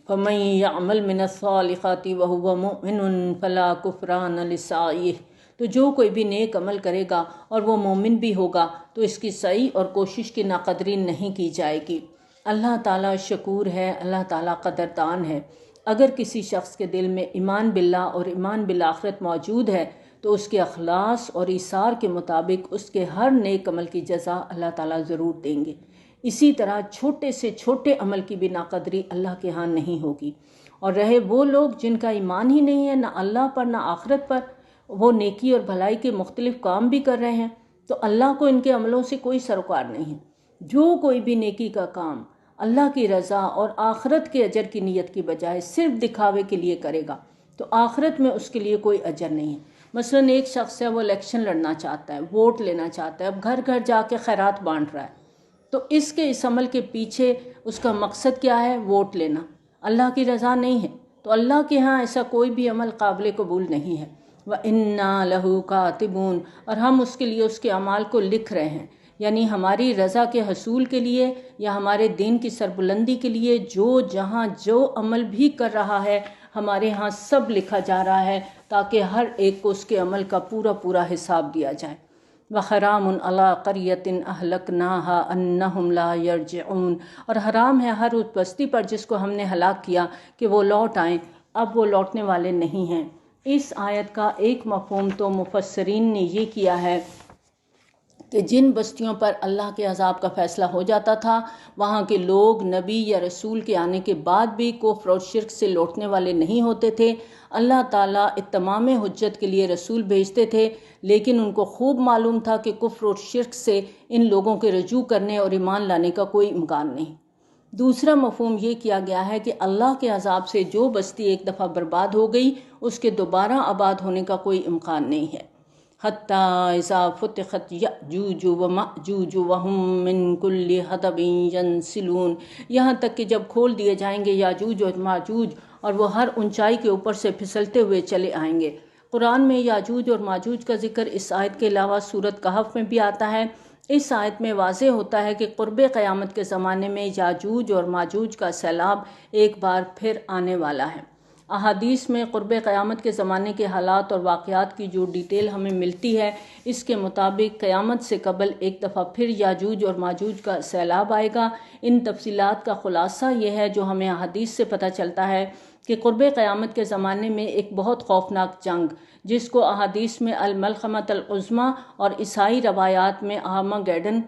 فَمَن يَعْمَلْ مِنَ الصَّالِحَاتِ وَهُوَ مُؤْمِنٌ فَلَا كُفْرَانَ لِسَعْيِهِ، تو جو کوئی بھی نیک عمل کرے گا اور وہ مومن بھی ہوگا تو اس کی سعی اور کوشش کی ناقدری نہیں کی جائے گی۔ اللہ تعالیٰ شکور ہے، اللہ تعالیٰ قدردان ہے۔ اگر کسی شخص کے دل میں ایمان باللہ اور ایمان بالآخرت موجود ہے تو اس کے اخلاص اور ایثار کے مطابق اس کے ہر نیک عمل کی جزا اللہ تعالیٰ ضرور دیں گے۔ اسی طرح چھوٹے سے چھوٹے عمل کی بھی ناقدری اللہ کے ہاں نہیں ہوگی۔ اور رہے وہ لوگ جن کا ایمان ہی نہیں ہے، نہ اللہ پر نہ آخرت پر، وہ نیکی اور بھلائی کے مختلف کام بھی کر رہے ہیں، تو اللہ کو ان کے عملوں سے کوئی سروکار نہیں ہے۔ جو کوئی بھی نیکی کا کام اللہ کی رضا اور آخرت کے اجر کی نیت کی بجائے صرف دکھاوے کے لیے کرے گا تو آخرت میں اس کے لیے کوئی اجر نہیں ہے۔ مثلا ایک شخص ہے، وہ الیکشن لڑنا چاہتا ہے، ووٹ لینا چاہتا ہے، اب گھر گھر جا کے خیرات بانٹ رہا ہے، تو اس عمل کے پیچھے اس کا مقصد کیا ہے؟ ووٹ لینا، اللہ کی رضا نہیں ہے، تو اللہ کے ہاں ایسا کوئی بھی عمل قابل قبول نہیں ہے۔ وَإِنَّا لَهُ كَاتِبُونَ، اور ہم اس کے لیے اس کے اعمال کو لکھ رہے ہیں، یعنی ہماری رضا کے حصول کے لیے یا ہمارے دین کی سربلندی کے لیے جو جہاں جو عمل بھی کر رہا ہے ہمارے ہاں سب لکھا جا رہا ہے، تاکہ ہر ایک کو اس کے عمل کا پورا پورا حساب دیا جائے۔ وَحَرَامٌ عَلَىٰ قَرْيَةٍ أَهْلَكْنَاهَا أَنَّهُمْ لَا يَرْجِعُونَ، اور حرام ہے ہر اس بستی پر جس کو ہم نے ہلاک کیا کہ وہ لوٹ آئیں، اب وہ لوٹنے والے نہیں ہیں۔ اس آیت کا ایک مفہوم تو مفسرین نے یہ کیا ہے کہ جن بستیوں پر اللہ کے عذاب کا فیصلہ ہو جاتا تھا وہاں کے لوگ نبی یا رسول کے آنے کے بعد بھی کفر اور شرک سے لوٹنے والے نہیں ہوتے تھے۔ اللہ تعالیٰ اتمام حجت کے لیے رسول بھیجتے تھے، لیکن ان کو خوب معلوم تھا کہ کفر اور شرک سے ان لوگوں کے رجوع کرنے اور ایمان لانے کا کوئی امکان نہیں۔ دوسرا مفہوم یہ کیا گیا ہے کہ اللہ کے عذاب سے جو بستی ایک دفعہ برباد ہو گئی اس کے دوبارہ آباد ہونے کا کوئی امکان نہیں ہے۔ حَتَّى إِذَا فُتِحَتْ يَأْجُوجُ وَمَأْجُوجُ وَهُم مِّن كُلِّ حَدَبٍ يَنْسِلُونَ، یہاں تک کہ جب کھول دیے جائیں گے یاجوج اور ماجوج اور وہ ہر اونچائی کے اوپر سے پھسلتے ہوئے چلے آئیں گے۔ قرآن میں یاجوج اور ماجوج کا ذکر اس آیت کے علاوہ سورۃ کہف میں بھی آتا ہے۔ اس آیت میں واضح ہوتا ہے کہ قرب قیامت کے زمانے میں یاجوج اور ماجوج کا سیلاب ایک بار پھر آنے والا ہے۔ احادیث میں قرب قیامت کے زمانے کے حالات اور واقعات کی جو ڈیٹیل ہمیں ملتی ہے اس کے مطابق قیامت سے قبل ایک دفعہ پھر یاجوج اور ماجوج کا سیلاب آئے گا۔ ان تفصیلات کا خلاصہ یہ ہے جو ہمیں احادیث سے پتہ چلتا ہے کہ قرب قیامت کے زمانے میں ایک بہت خوفناک جنگ، جس کو احادیث میں الملحمۃ العظمیٰ اور عیسائی روایات میں آرماگیڈن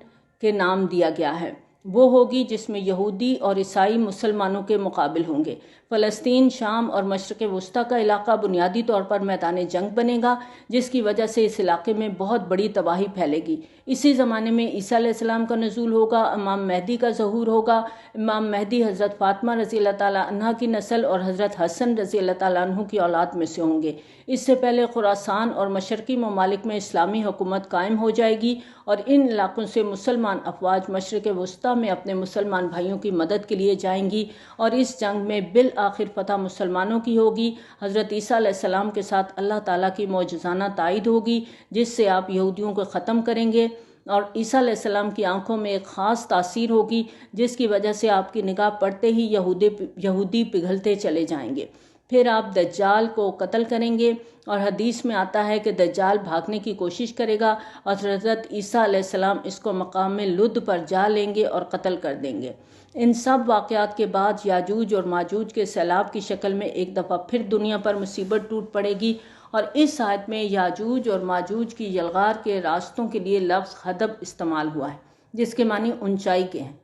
کے نام دیا گیا ہے، وہ ہوگی جس میں یہودی اور عیسائی مسلمانوں کے مقابل ہوں گے۔ فلسطین، شام اور مشرق وسطیٰ کا علاقہ بنیادی طور پر میدان جنگ بنے گا، جس کی وجہ سے اس علاقے میں بہت بڑی تباہی پھیلے گی۔ اسی زمانے میں عیسیٰ علیہ السلام کا نزول ہوگا، امام مہدی کا ظہور ہوگا۔ امام مہدی حضرت فاطمہ رضی اللہ تعالیٰ عنہ کی نسل اور حضرت حسن رضی اللہ تعالیٰ عنہ کی اولاد میں سے ہوں گے۔ اس سے پہلے خراسان اور مشرقی ممالک میں اسلامی حکومت قائم ہو جائے گی اور ان علاقوں سے مسلمان افواج مشرق وسطیٰ میں اپنے مسلمان بھائیوں کی مدد کے لیے جائیں گی اور اس جنگ میں بالآخر فتح مسلمانوں کی ہوگی۔ حضرت عیسیٰ علیہ السلام کے ساتھ اللہ تعالیٰ کی معجزانہ تائید ہوگی جس سے آپ یہودیوں کو ختم کریں گے، اور عیسیٰ علیہ السلام کی آنکھوں میں ایک خاص تاثیر ہوگی جس کی وجہ سے آپ کی نگاہ پڑتے ہی یہودی پگھلتے چلے جائیں گے۔ پھر آپ دجال کو قتل کریں گے، اور حدیث میں آتا ہے کہ دجال بھاگنے کی کوشش کرے گا اور حضرت عیسیٰ علیہ السلام اس کو مقام لد پر جا لیں گے اور قتل کر دیں گے۔ ان سب واقعات کے بعد یاجوج اور ماجوج کے سیلاب کی شکل میں ایک دفعہ پھر دنیا پر مصیبت ٹوٹ پڑے گی، اور اس آیت میں یاجوج اور ماجوج کی یلغار کے راستوں کے لیے لفظ حدب استعمال ہوا ہے جس کے معنی اونچائی کے ہیں۔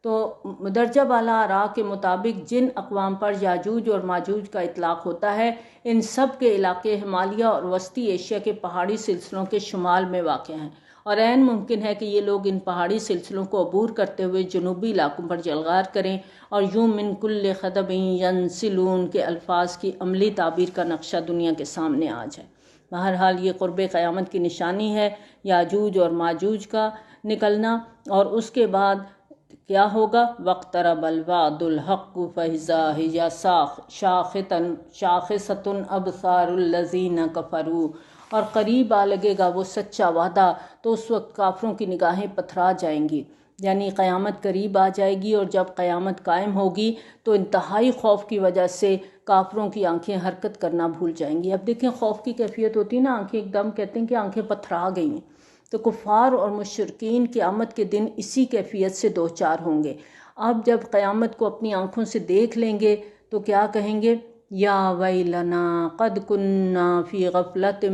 تو مدرجہ بالا آراء کے مطابق جن اقوام پر یاجوج اور ماجوج کا اطلاق ہوتا ہے ان سب کے علاقے ہمالیہ اور وسطی ایشیا کے پہاڑی سلسلوں کے شمال میں واقع ہیں، اور عین ممکن ہے کہ یہ لوگ ان پہاڑی سلسلوں کو عبور کرتے ہوئے جنوبی علاقوں پر یلغار کریں اور یوں من کل خدب ینسلون کے الفاظ کی عملی تعبیر کا نقشہ دنیا کے سامنے آ جائے۔ بہرحال یہ قرب قیامت کی نشانی ہے، یاجوج اور ماجوج کا نکلنا، اور اس کے بعد کیا ہوگا؟ وَاقْتَرَبَ الْوَعْدُ الْحَقُّ فَإِذَا هِيَ شَاخِصَةٌ أَبْصَارُ الَّذِينَ كَفَرُوا، اور قریب آ لگے گا وہ سچا وعدہ تو اس وقت کافروں کی نگاہیں پتھرا جائیں گی، یعنی قیامت قریب آ جائے گی، اور جب قیامت قائم ہوگی تو انتہائی خوف کی وجہ سے کافروں کی آنکھیں حرکت کرنا بھول جائیں گی۔ اب دیکھیں خوف کی کیفیت ہوتی ہے نا، آنکھیں ایک دم کہتے ہیں کہ آنکھیں پتھرا گئی ہیں، تو کفار اور مشرکین قیامت کے دن اسی کیفیت سے دوچار ہوں گے۔ اب جب قیامت کو اپنی آنکھوں سے دیکھ لیں گے تو کیا کہیں گے؟ یا ویلنا قد کننا فی غفلۃ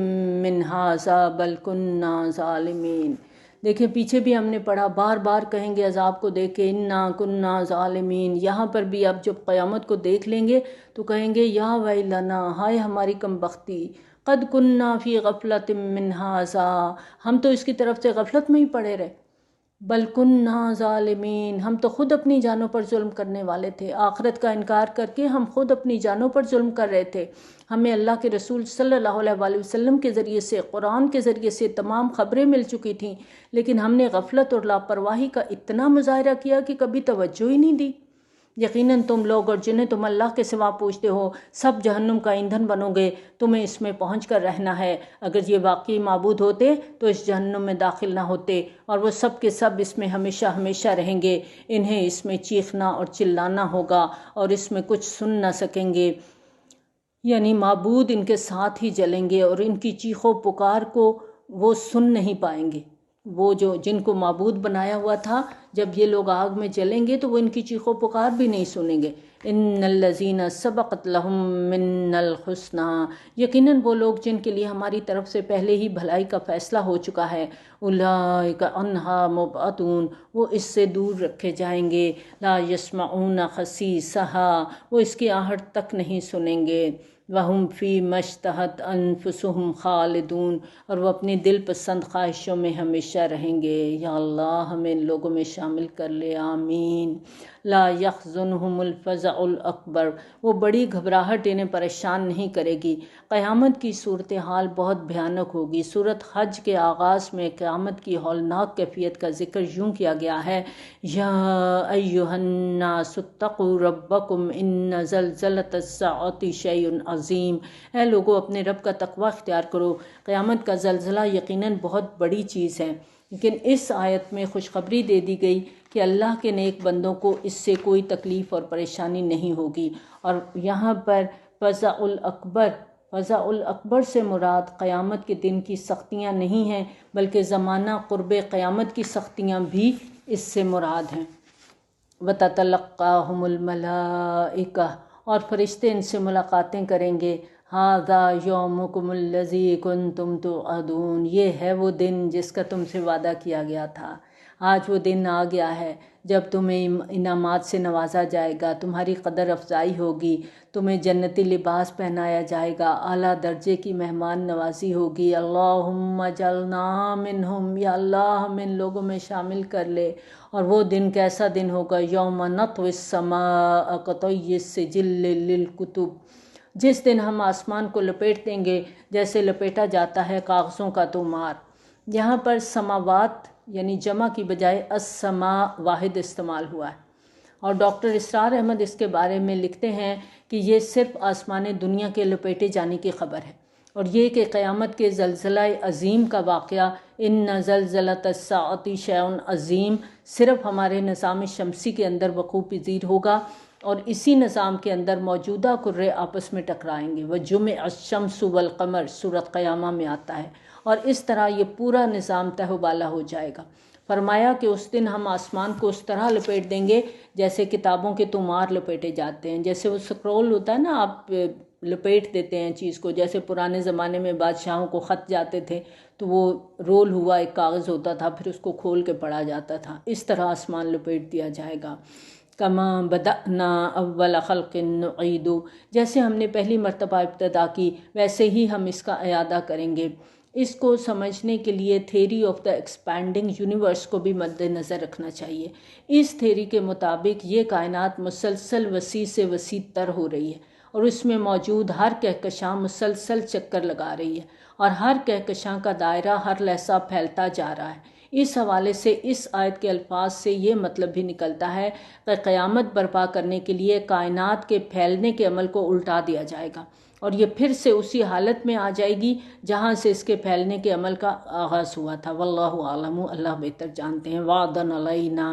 من ھذا بل کننا ظالمین۔ دیکھیں پیچھے بھی ہم نے پڑھا، بار بار کہیں گے عذاب کو دیکھ کے انا کننا ظالمین۔ یہاں پر بھی اب جب قیامت کو دیکھ لیں گے تو کہیں گے یا ویلنا، ہائے ہماری کم بختی، قد کننا فی غفلۃ من ھذا، ہم تو اس کی طرف سے غفلت میں ہی پڑے رہے، بل کننا ظالمین، ہم تو خود اپنی جانوں پر ظلم کرنے والے تھے، آخرت کا انکار کر کے ہم خود اپنی جانوں پر ظلم کر رہے تھے۔ ہمیں اللہ کے رسول صلی اللہ علیہ وآلہ وسلم کے ذریعے سے، قرآن کے ذریعے سے تمام خبریں مل چکی تھیں، لیکن ہم نے غفلت اور لاپرواہی کا اتنا مظاہرہ کیا کہ کبھی توجہ ہی نہیں دی۔ یقیناً تم لوگ اور جنہیں تم اللہ کے سوا پوچھتے ہو سب جہنم کا ایندھن بنو گے، تمہیں اس میں پہنچ کر رہنا ہے۔ اگر یہ واقعی معبود ہوتے تو اس جہنم میں داخل نہ ہوتے، اور وہ سب کے سب اس میں ہمیشہ ہمیشہ رہیں گے۔ انہیں اس میں چیخنا اور چلانا ہوگا اور اس میں کچھ سن نہ سکیں گے، یعنی معبود ان کے ساتھ ہی جلیں گے اور ان کی چیخ و پکار کو وہ سن نہیں پائیں گے۔ وہ جن کو معبود بنایا ہوا تھا، جب یہ لوگ آگ میں جلیں گے تو وہ ان کی چیخ و پکار بھی نہیں سنیں گے۔ ان الذین سبقت لہم من الحسنی، یقیناً وہ لوگ جن کے لیے ہماری طرف سے پہلے ہی بھلائی کا فیصلہ ہو چکا ہے، اولئک عنہا مبعدون، وہ اس سے دور رکھے جائیں گے۔ لا یسمعون حسیسہا، وہ اس کی آہٹ تک نہیں سنیں گے۔ وَهُمْ فِي مَا اشْتَهَتْ أَنفُسُهُمْ خَالِدُونَ، اور وہ اپنی دل پسند خواہشوں میں ہمیشہ رہیں گے۔ یا اللہ ہمیں ان لوگوں میں شامل کر لے، آمین۔ لا يحزنهم الفزع الأکبر، وہ بڑی گھبراہٹ انہیں پریشان نہیں کرے گی۔ قیامت کی صورتحال بہت بھیانک ہوگی۔ سورۃ حج کے آغاز میں قیامت کی ہولناک کیفیت کا ذکر یوں کیا گیا ہے، یا ایھا الناس اتقوا ربکم ان زلزلۃ الساعۃ شیء عظیم، اے لوگو اپنے رب کا تقوی اختیار کرو، قیامت کا زلزلہ یقیناً بہت بڑی چیز ہے۔ لیکن اس آیت میں خوشخبری دے دی گئی کہ اللہ کے نیک بندوں کو اس سے کوئی تکلیف اور پریشانی نہیں ہوگی۔ اور یہاں پر فزع الاکبر سے مراد قیامت کے دن کی سختیاں نہیں ہیں، بلکہ زمانہ قرب قیامت کی سختیاں بھی اس سے مراد ہیں۔ وَتَتَلَقَّاهُمُ الْمَلَائِکَةُ، اور فرشتے ان سے ملاقاتیں کریں گے۔ ھذا یومکم الذی کنتم توعدون، یہ ہے وہ دن جس کا تم سے وعدہ کیا گیا تھا۔ آج وہ دن آ گیا ہے جب تمہیں انعامات سے نوازا جائے گا، تمہاری قدر افزائی ہوگی، تمہیں جنتی لباس پہنایا جائے گا، اعلیٰ درجے کی مہمان نوازی ہوگی۔ اللہم اجعلنا منہم، یا اللہ ہمیں ان لوگوں میں شامل کر لے۔ اور وہ دن کیسا دن ہوگا، یوم نطوی السماء کطی السجل للکتب، جس دن ہم آسمان کو لپیٹ دیں گے جیسے لپیٹا جاتا ہے کاغذوں کا تومار۔ یہاں پر سماوات یعنی جمع کی بجائے السماء واحد استعمال ہوا ہے، اور ڈاکٹر اسرار احمد اس کے بارے میں لکھتے ہیں کہ یہ صرف آسمان دنیا کے لپیٹے جانے کی خبر ہے، اور یہ کہ قیامت کے زلزلہ عظیم کا واقعہ ان زلزلۃ الساعۃ شیء عظیم صرف ہمارے نظام شمسی کے اندر وقوع پذیر ہوگا، اور اسی نظام کے اندر موجودہ کرے آپس میں ٹکرائیں گے۔ وَجُمِعَ الشَّمْسُ وَالْقَمَرُ سورۃ قیامہ میں آتا ہے، اور اس طرح یہ پورا نظام تہہ و بالا ہو جائے گا۔ فرمایا کہ اس دن ہم آسمان کو اس طرح لپیٹ دیں گے جیسے کتابوں کے تومار لپیٹے جاتے ہیں، جیسے وہ سکرول ہوتا ہے نا، آپ لپیٹ دیتے ہیں چیز کو، جیسے پرانے زمانے میں بادشاہوں کو خط جاتے تھے تو وہ رول ہوا ایک کاغذ ہوتا تھا، پھر اس کو کھول کے پڑھا جاتا تھا، اس طرح آسمان لپیٹ دیا جائے گا۔ کما بدأنا اول خلق نعید، جیسے ہم نے پہلی مرتبہ ابتدا کی ویسے ہی ہم اس کا اعادہ کریں گے۔ اس کو سمجھنے کے لیے theory of the expanding universe کو بھی مد نظر رکھنا چاہیے۔ اس تھیوری کے مطابق یہ کائنات مسلسل وسیع سے وسیع تر ہو رہی ہے، اور اس میں موجود ہر کہکشاں مسلسل چکر لگا رہی ہے، اور ہر کہکشاں کا دائرہ ہر لحظہ پھیلتا جا رہا ہے۔ اس حوالے سے اس آیت کے الفاظ سے یہ مطلب بھی نکلتا ہے کہ قیامت برپا کرنے کے لیے کائنات کے پھیلنے کے عمل کو الٹا دیا جائے گا، اور یہ پھر سے اسی حالت میں آ جائے گی جہاں سے اس کے پھیلنے کے عمل کا آغاز ہوا تھا۔ واللہ عالم، اللہ بہتر جانتے ہیں۔ وعدن علینا،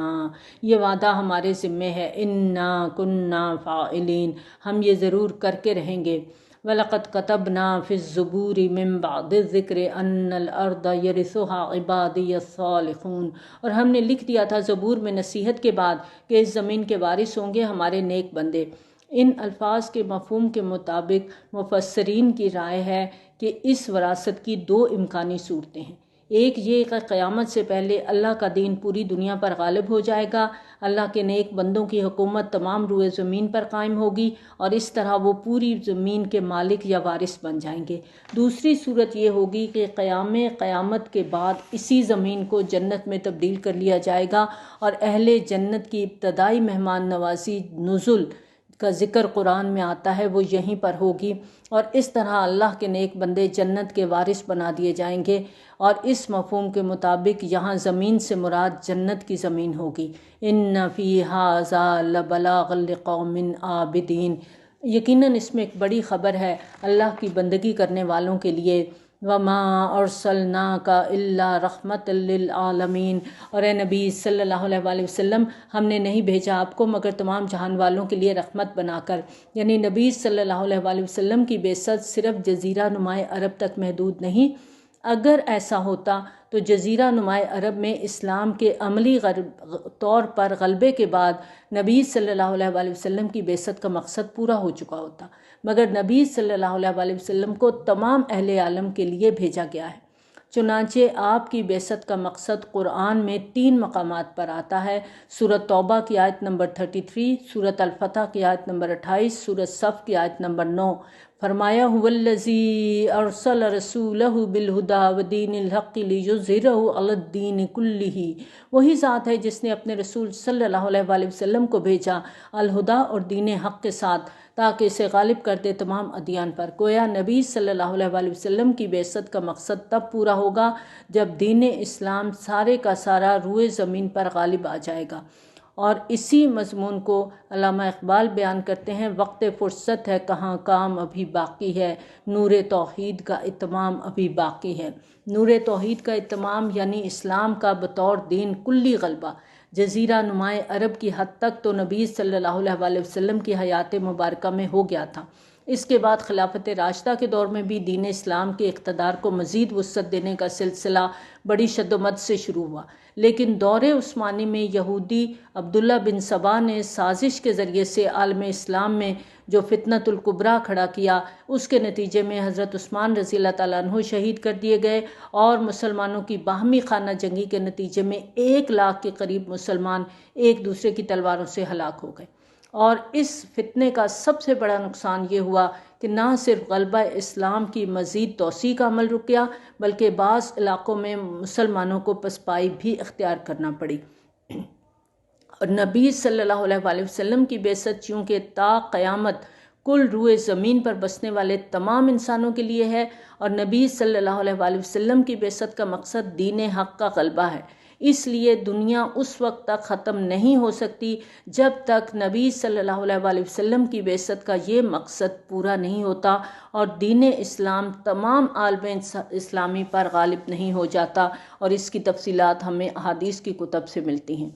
یہ وعدہ ہمارے ذمے ہے۔ انا کننا فاعلین، ہم یہ ضرور کر کے رہیں گے۔ وَلَقَدْ كَتَبْنَا فِي الزُّبُورِ مِن بَعْدِ الذِّكْرِ أَنَّ الْأَرْضَ يَرِثُهَا عِبَادِيَ الصَّالِحُونَ، اور ہم نے لکھ دیا تھا زبور میں نصیحت کے بعد کہ اس زمین کے وارث ہوں گے ہمارے نیک بندے۔ ان الفاظ کے مفہوم کے مطابق مفسرین کی رائے ہے کہ اس وراثت کی دو امکانی صورتیں ہیں۔ ایک یہ کہ قیامت سے پہلے اللہ کا دین پوری دنیا پر غالب ہو جائے گا، اللہ کے نیک بندوں کی حکومت تمام روئے زمین پر قائم ہوگی، اور اس طرح وہ پوری زمین کے مالک یا وارث بن جائیں گے۔ دوسری صورت یہ ہوگی کہ قیامت کے بعد اسی زمین کو جنت میں تبدیل کر لیا جائے گا، اور اہل جنت کی ابتدائی مہمان نوازی نزل کا ذکر قرآن میں آتا ہے وہ یہیں پر ہوگی، اور اس طرح اللہ کے نیک بندے جنت کے وارث بنا دیے جائیں گے، اور اس مفہوم کے مطابق یہاں زمین سے مراد جنت کی زمین ہوگی۔ ان فی ھذا لبلاغا لقوم عابدین، یقیناً اس میں ایک بڑی خبر ہے اللہ کی بندگی کرنے والوں کے لیے۔ وما ارسلناک الا رحمۃ للعالمین، اور اے نبی صلی اللہ علیہ وآلہ وسلم، ہم نے نہیں بھیجا آپ کو مگر تمام جہان والوں کے لیے رحمت بنا کر۔ یعنی نبی صلی اللہ علیہ وآلہ وسلم کی بعثت صرف جزیرہ نماء عرب تک محدود نہیں، اگر ایسا ہوتا تو جزیرہ نماء عرب میں اسلام کے عملی طور پر غلبے کے بعد نبی صلی اللہ علیہ وآلہ وسلم کی بعثت کا مقصد پورا ہو چکا ہوتا، مگر نبی صلی اللہ علیہ وآلہ وسلم کو تمام اہل عالم کے لیے بھیجا گیا ہے۔ چنانچہ آپ کی بعثت کا مقصد قرآن میں 3 مقامات پر آتا ہے۔ سورۃ توبہ کی آیت نمبر 33، سورۃ الفتح کی آیت نمبر 28، سورۃ صف کی آیت نمبر 9۔ فرمایا هو الذی ارسل رسولہ بالہدی ودین الحق لیظہرہ علی الدین کلہ، وہی ذات ہے جس نے اپنے رسول صلی اللہ علیہ وآلہ وسلم کو بھیجا الہدی اور دین حق کے ساتھ تاکہ اسے غالب کر دے تمام ادیان پر۔ گویا نبی صلی اللہ علیہ وآلہ وسلم کی بعثت کا مقصد تب پورا ہوگا جب دین اسلام سارے کا سارا روئے زمین پر غالب آ جائے گا۔ اور اسی مضمون کو علامہ اقبال بیان کرتے ہیں، وقت فرصت ہے کہاں کام ابھی باقی ہے، نور توحید کا اتمام ابھی باقی ہے۔ نور توحید کا اتمام یعنی اسلام کا بطور دین کلی غلبہ جزیرہ نماء عرب کی حد تک تو نبی صلی اللہ علیہ وآلہ وسلم کی حیات مبارکہ میں ہو گیا تھا۔ اس کے بعد خلافت راشدہ کے دور میں بھی دین اسلام کے اقتدار کو مزید وسعت دینے کا سلسلہ بڑی شد و مد سے شروع ہوا، لیکن دور عثمانی میں یہودی عبداللہ بن سبا نے سازش کے ذریعے سے عالم اسلام میں جو فتنۃ الکبریٰ کھڑا کیا، اس کے نتیجے میں حضرت عثمان رضی اللہ تعالیٰ عنہ شہید کر دیے گئے، اور مسلمانوں کی باہمی خانہ جنگی کے نتیجے میں 1 لاکھ کے قریب مسلمان ایک دوسرے کی تلواروں سے ہلاک ہو گئے۔ اور اس فتنے کا سب سے بڑا نقصان یہ ہوا کہ نہ صرف غلبہ اسلام کی مزید توسیع کا عمل رک گیا، بلکہ بعض علاقوں میں مسلمانوں کو پسپائی بھی اختیار کرنا پڑی۔ اور نبی صلی اللہ علیہ وآلہ وسلم کی بعثت چونکہ تا قیامت کل روئے زمین پر بسنے والے تمام انسانوں کے لیے ہے، اور نبی صلی اللہ علیہ وآلہ وسلم کی بعثت کا مقصد دین حق کا غلبہ ہے، اس لیے دنیا اس وقت تک ختم نہیں ہو سکتی جب تک نبی صلی اللہ علیہ وآلہ وسلم کی بعثت کا یہ مقصد پورا نہیں ہوتا اور دین اسلام تمام عالم اسلامی پر غالب نہیں ہو جاتا، اور اس کی تفصیلات ہمیں احادیث کی کتب سے ملتی ہیں۔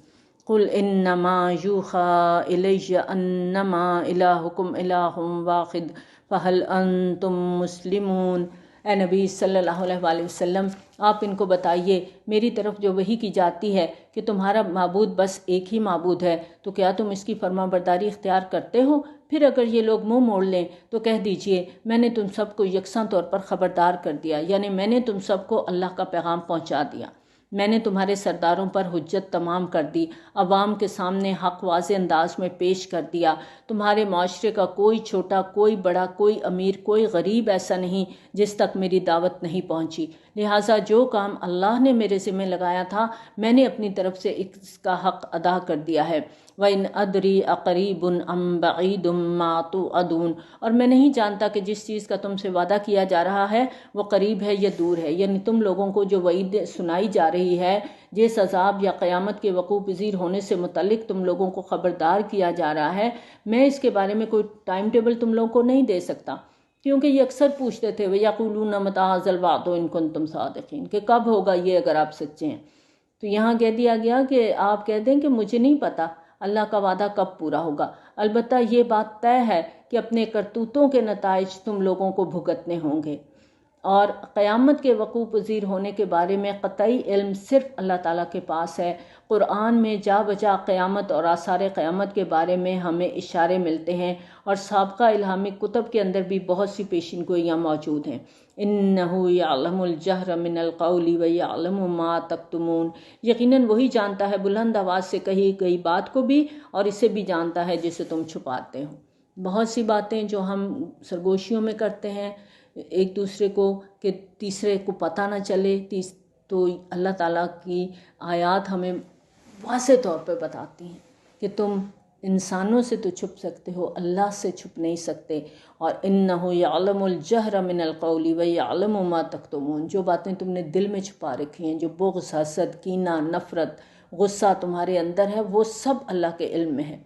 قل انما یوحی الی انما الہکم الہ واحد فہل انتم مسلمون۔ اے نبی صلی اللہ علیہ وآلہ وسلم، آپ ان کو بتائیے میری طرف جو وحی کی جاتی ہے کہ تمہارا معبود بس ایک ہی معبود ہے، تو کیا تم اس کی فرما برداری اختیار کرتے ہو؟ پھر اگر یہ لوگ منہ موڑ لیں تو کہہ دیجئے میں نے تم سب کو یکساں طور پر خبردار کر دیا، یعنی میں نے تم سب کو اللہ کا پیغام پہنچا دیا، میں نے تمہارے سرداروں پر حجت تمام کر دی، عوام کے سامنے حق واضح انداز میں پیش کر دیا، تمہارے معاشرے کا کوئی چھوٹا، کوئی بڑا، کوئی امیر، کوئی غریب ایسا نہیں جس تک میری دعوت نہیں پہنچی، لہٰذا جو کام اللہ نے میرے ذمہ لگایا تھا میں نے اپنی طرف سے اس کا حق ادا کر دیا ہے۔ وَإِنْ أَدْرِي أَقَرِيبٌ أَمْ بَعِيدٌ مَا تُوعَدُونَ، اور میں نہیں جانتا کہ جس چیز کا تم سے وعدہ کیا جا رہا ہے وہ قریب ہے یا دور ہے، یعنی تم لوگوں کو جو وعید سنائی جا رہی ہے، جس عذاب یا قیامت کے وقوع پذیر ہونے سے متعلق تم لوگوں کو خبردار کیا جا رہا ہے، میں اس کے بارے میں کوئی ٹائم ٹیبل تم لوگوں کو نہیں دے سکتا، کیونکہ یہ اکثر پوچھتے تھے وَيَقُولُونَ مَتَىٰ هَٰذَا الْوَعْدُ إِن كُنتُمْ صَادِقِينَ، کہ کب ہوگا یہ اگر آپ سچے ہیں۔ تو یہاں کہہ دیا گیا کہ آپ کہہ دیں کہ مجھے نہیں پتا اللہ کا وعدہ کب پورا ہوگا، البتہ یہ بات طے ہے کہ اپنے کرتوتوں کے نتائج تم لوگوں کو بھگتنے ہوں گے، اور قیامت کے وقوع پذیر ہونے کے بارے میں قطعی علم صرف اللہ تعالیٰ کے پاس ہے۔ قرآن میں جا بجا قیامت اور آثار قیامت کے بارے میں ہمیں اشارے ملتے ہیں، اور سابقہ الہامی کتب کے اندر بھی بہت سی پیشین گوئیاں موجود ہیں۔ اِنَّهُ يَعْلَمُ الْجَهْرَ مِنَ الْقَوْلِ وَيَعْلَمُ مَا تَكْتُمُونَ، یقیناً وہی جانتا ہے بلند آواز سے کہی گئی بات کو بھی، اور اسے بھی جانتا ہے جسے تم چھپاتے ہو۔ بہت سی باتیں جو ہم سرگوشیوں میں کرتے ہیں ایک دوسرے کو کہ تیسرے کو پتہ نہ چلے، تو اللہ تعالیٰ کی آیات ہمیں واضح طور پہ بتاتی ہیں کہ تم انسانوں سے تو چھپ سکتے ہو، اللہ سے چھپ نہیں سکتے۔ اور انہ یعلم الجہر من القول ویعلم ما تکتمون، جو باتیں تم نے دل میں چھپا رکھی ہیں، جو بغض، حسد، کینہ، نفرت، غصہ تمہارے اندر ہے، وہ سب اللہ کے علم میں ہے۔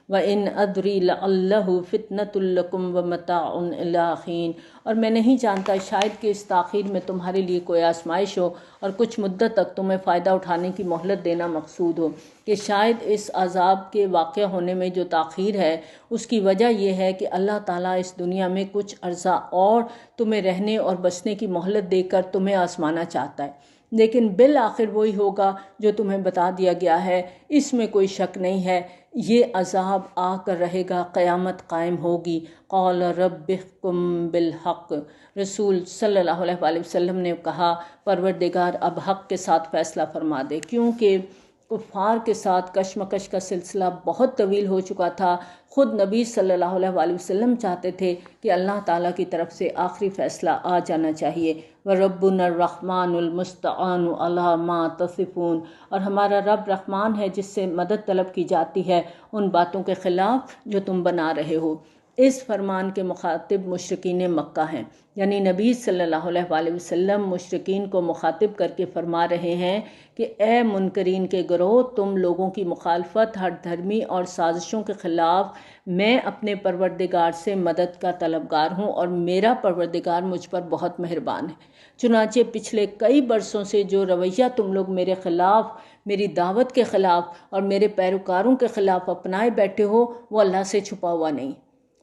وَإِنْ أَدْرِي لَعَلَّهُ فِتْنَةٌ لَكُمْ وَمَتَاعٌ إِلَىٰ حِينٍ، اور میں نہیں جانتا شاید کہ اس تاخیر میں تمہارے لیے کوئی آزمائش ہو اور کچھ مدت تک تمہیں فائدہ اٹھانے کی مہلت دینا مقصود ہو، کہ شاید اس عذاب کے واقع ہونے میں جو تاخیر ہے اس کی وجہ یہ ہے کہ اللہ تعالیٰ اس دنیا میں کچھ عرصہ اور تمہیں رہنے اور بچنے کی مہلت دے کر تمہیں آزمانا چاہتا ہے، لیکن بالآخر وہی ہوگا جو تمہیں بتا دیا گیا ہے، اس میں کوئی شک نہیں ہے، یہ عذاب آ کر رہے گا، قیامت قائم ہوگی۔ قال رب احکم بالحق، رسول صلی اللہ علیہ وآلہ وسلم نے کہا پروردگار اب حق کے ساتھ فیصلہ فرما دے، کیونکہ کفار کے ساتھ کشمکش کا سلسلہ بہت طویل ہو چکا تھا۔ خود نبی صلی اللہ علیہ وآلہ وسلم چاہتے تھے کہ اللہ تعالیٰ کی طرف سے آخری فیصلہ آ جانا چاہیے۔ وَرَبُّنَا الرَّحْمَٰنُ الْمُسْتَعَانُ عَلَىٰ مَا تَصِفُونَ، اور ہمارا رب رحمان ہے جس سے مدد طلب کی جاتی ہے ان باتوں کے خلاف جو تم بنا رہے ہو۔ اس فرمان کے مخاطب مشرکین مکہ ہیں، یعنی نبی صلی اللہ علیہ وآلہ وسلم مشرکین کو مخاطب کر کے فرما رہے ہیں کہ اے منکرین کے گروہ، تم لوگوں کی مخالفت، ہٹ دھرمی اور سازشوں کے خلاف میں اپنے پروردگار سے مدد کا طلبگار ہوں، اور میرا پروردگار مجھ پر بہت مہربان ہے۔ چنانچہ پچھلے کئی برسوں سے جو رویہ تم لوگ میرے خلاف، میری دعوت کے خلاف اور میرے پیروکاروں کے خلاف اپنائے بیٹھے ہو، وہ اللہ سے چھپا ہوا نہیں،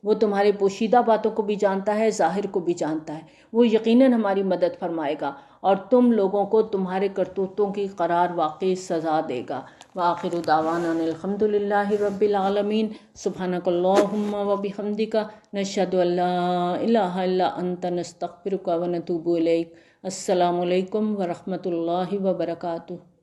وہ تمہارے پوشیدہ باتوں کو بھی جانتا ہے، ظاہر کو بھی جانتا ہے، وہ یقیناً ہماری مدد فرمائے گا اور تم لوگوں کو تمہارے کرتوتوں کی قرار واقعی سزا دے گا۔ وآخر دعوانا الحمد للہ رب العالمین، سبحانک اللہم وبحمدک، نشہد ان لا الہ الا انت، نستغفرک ونتوب الیک۔ السلام علیکم ورحمۃ اللہ وبرکاتہ۔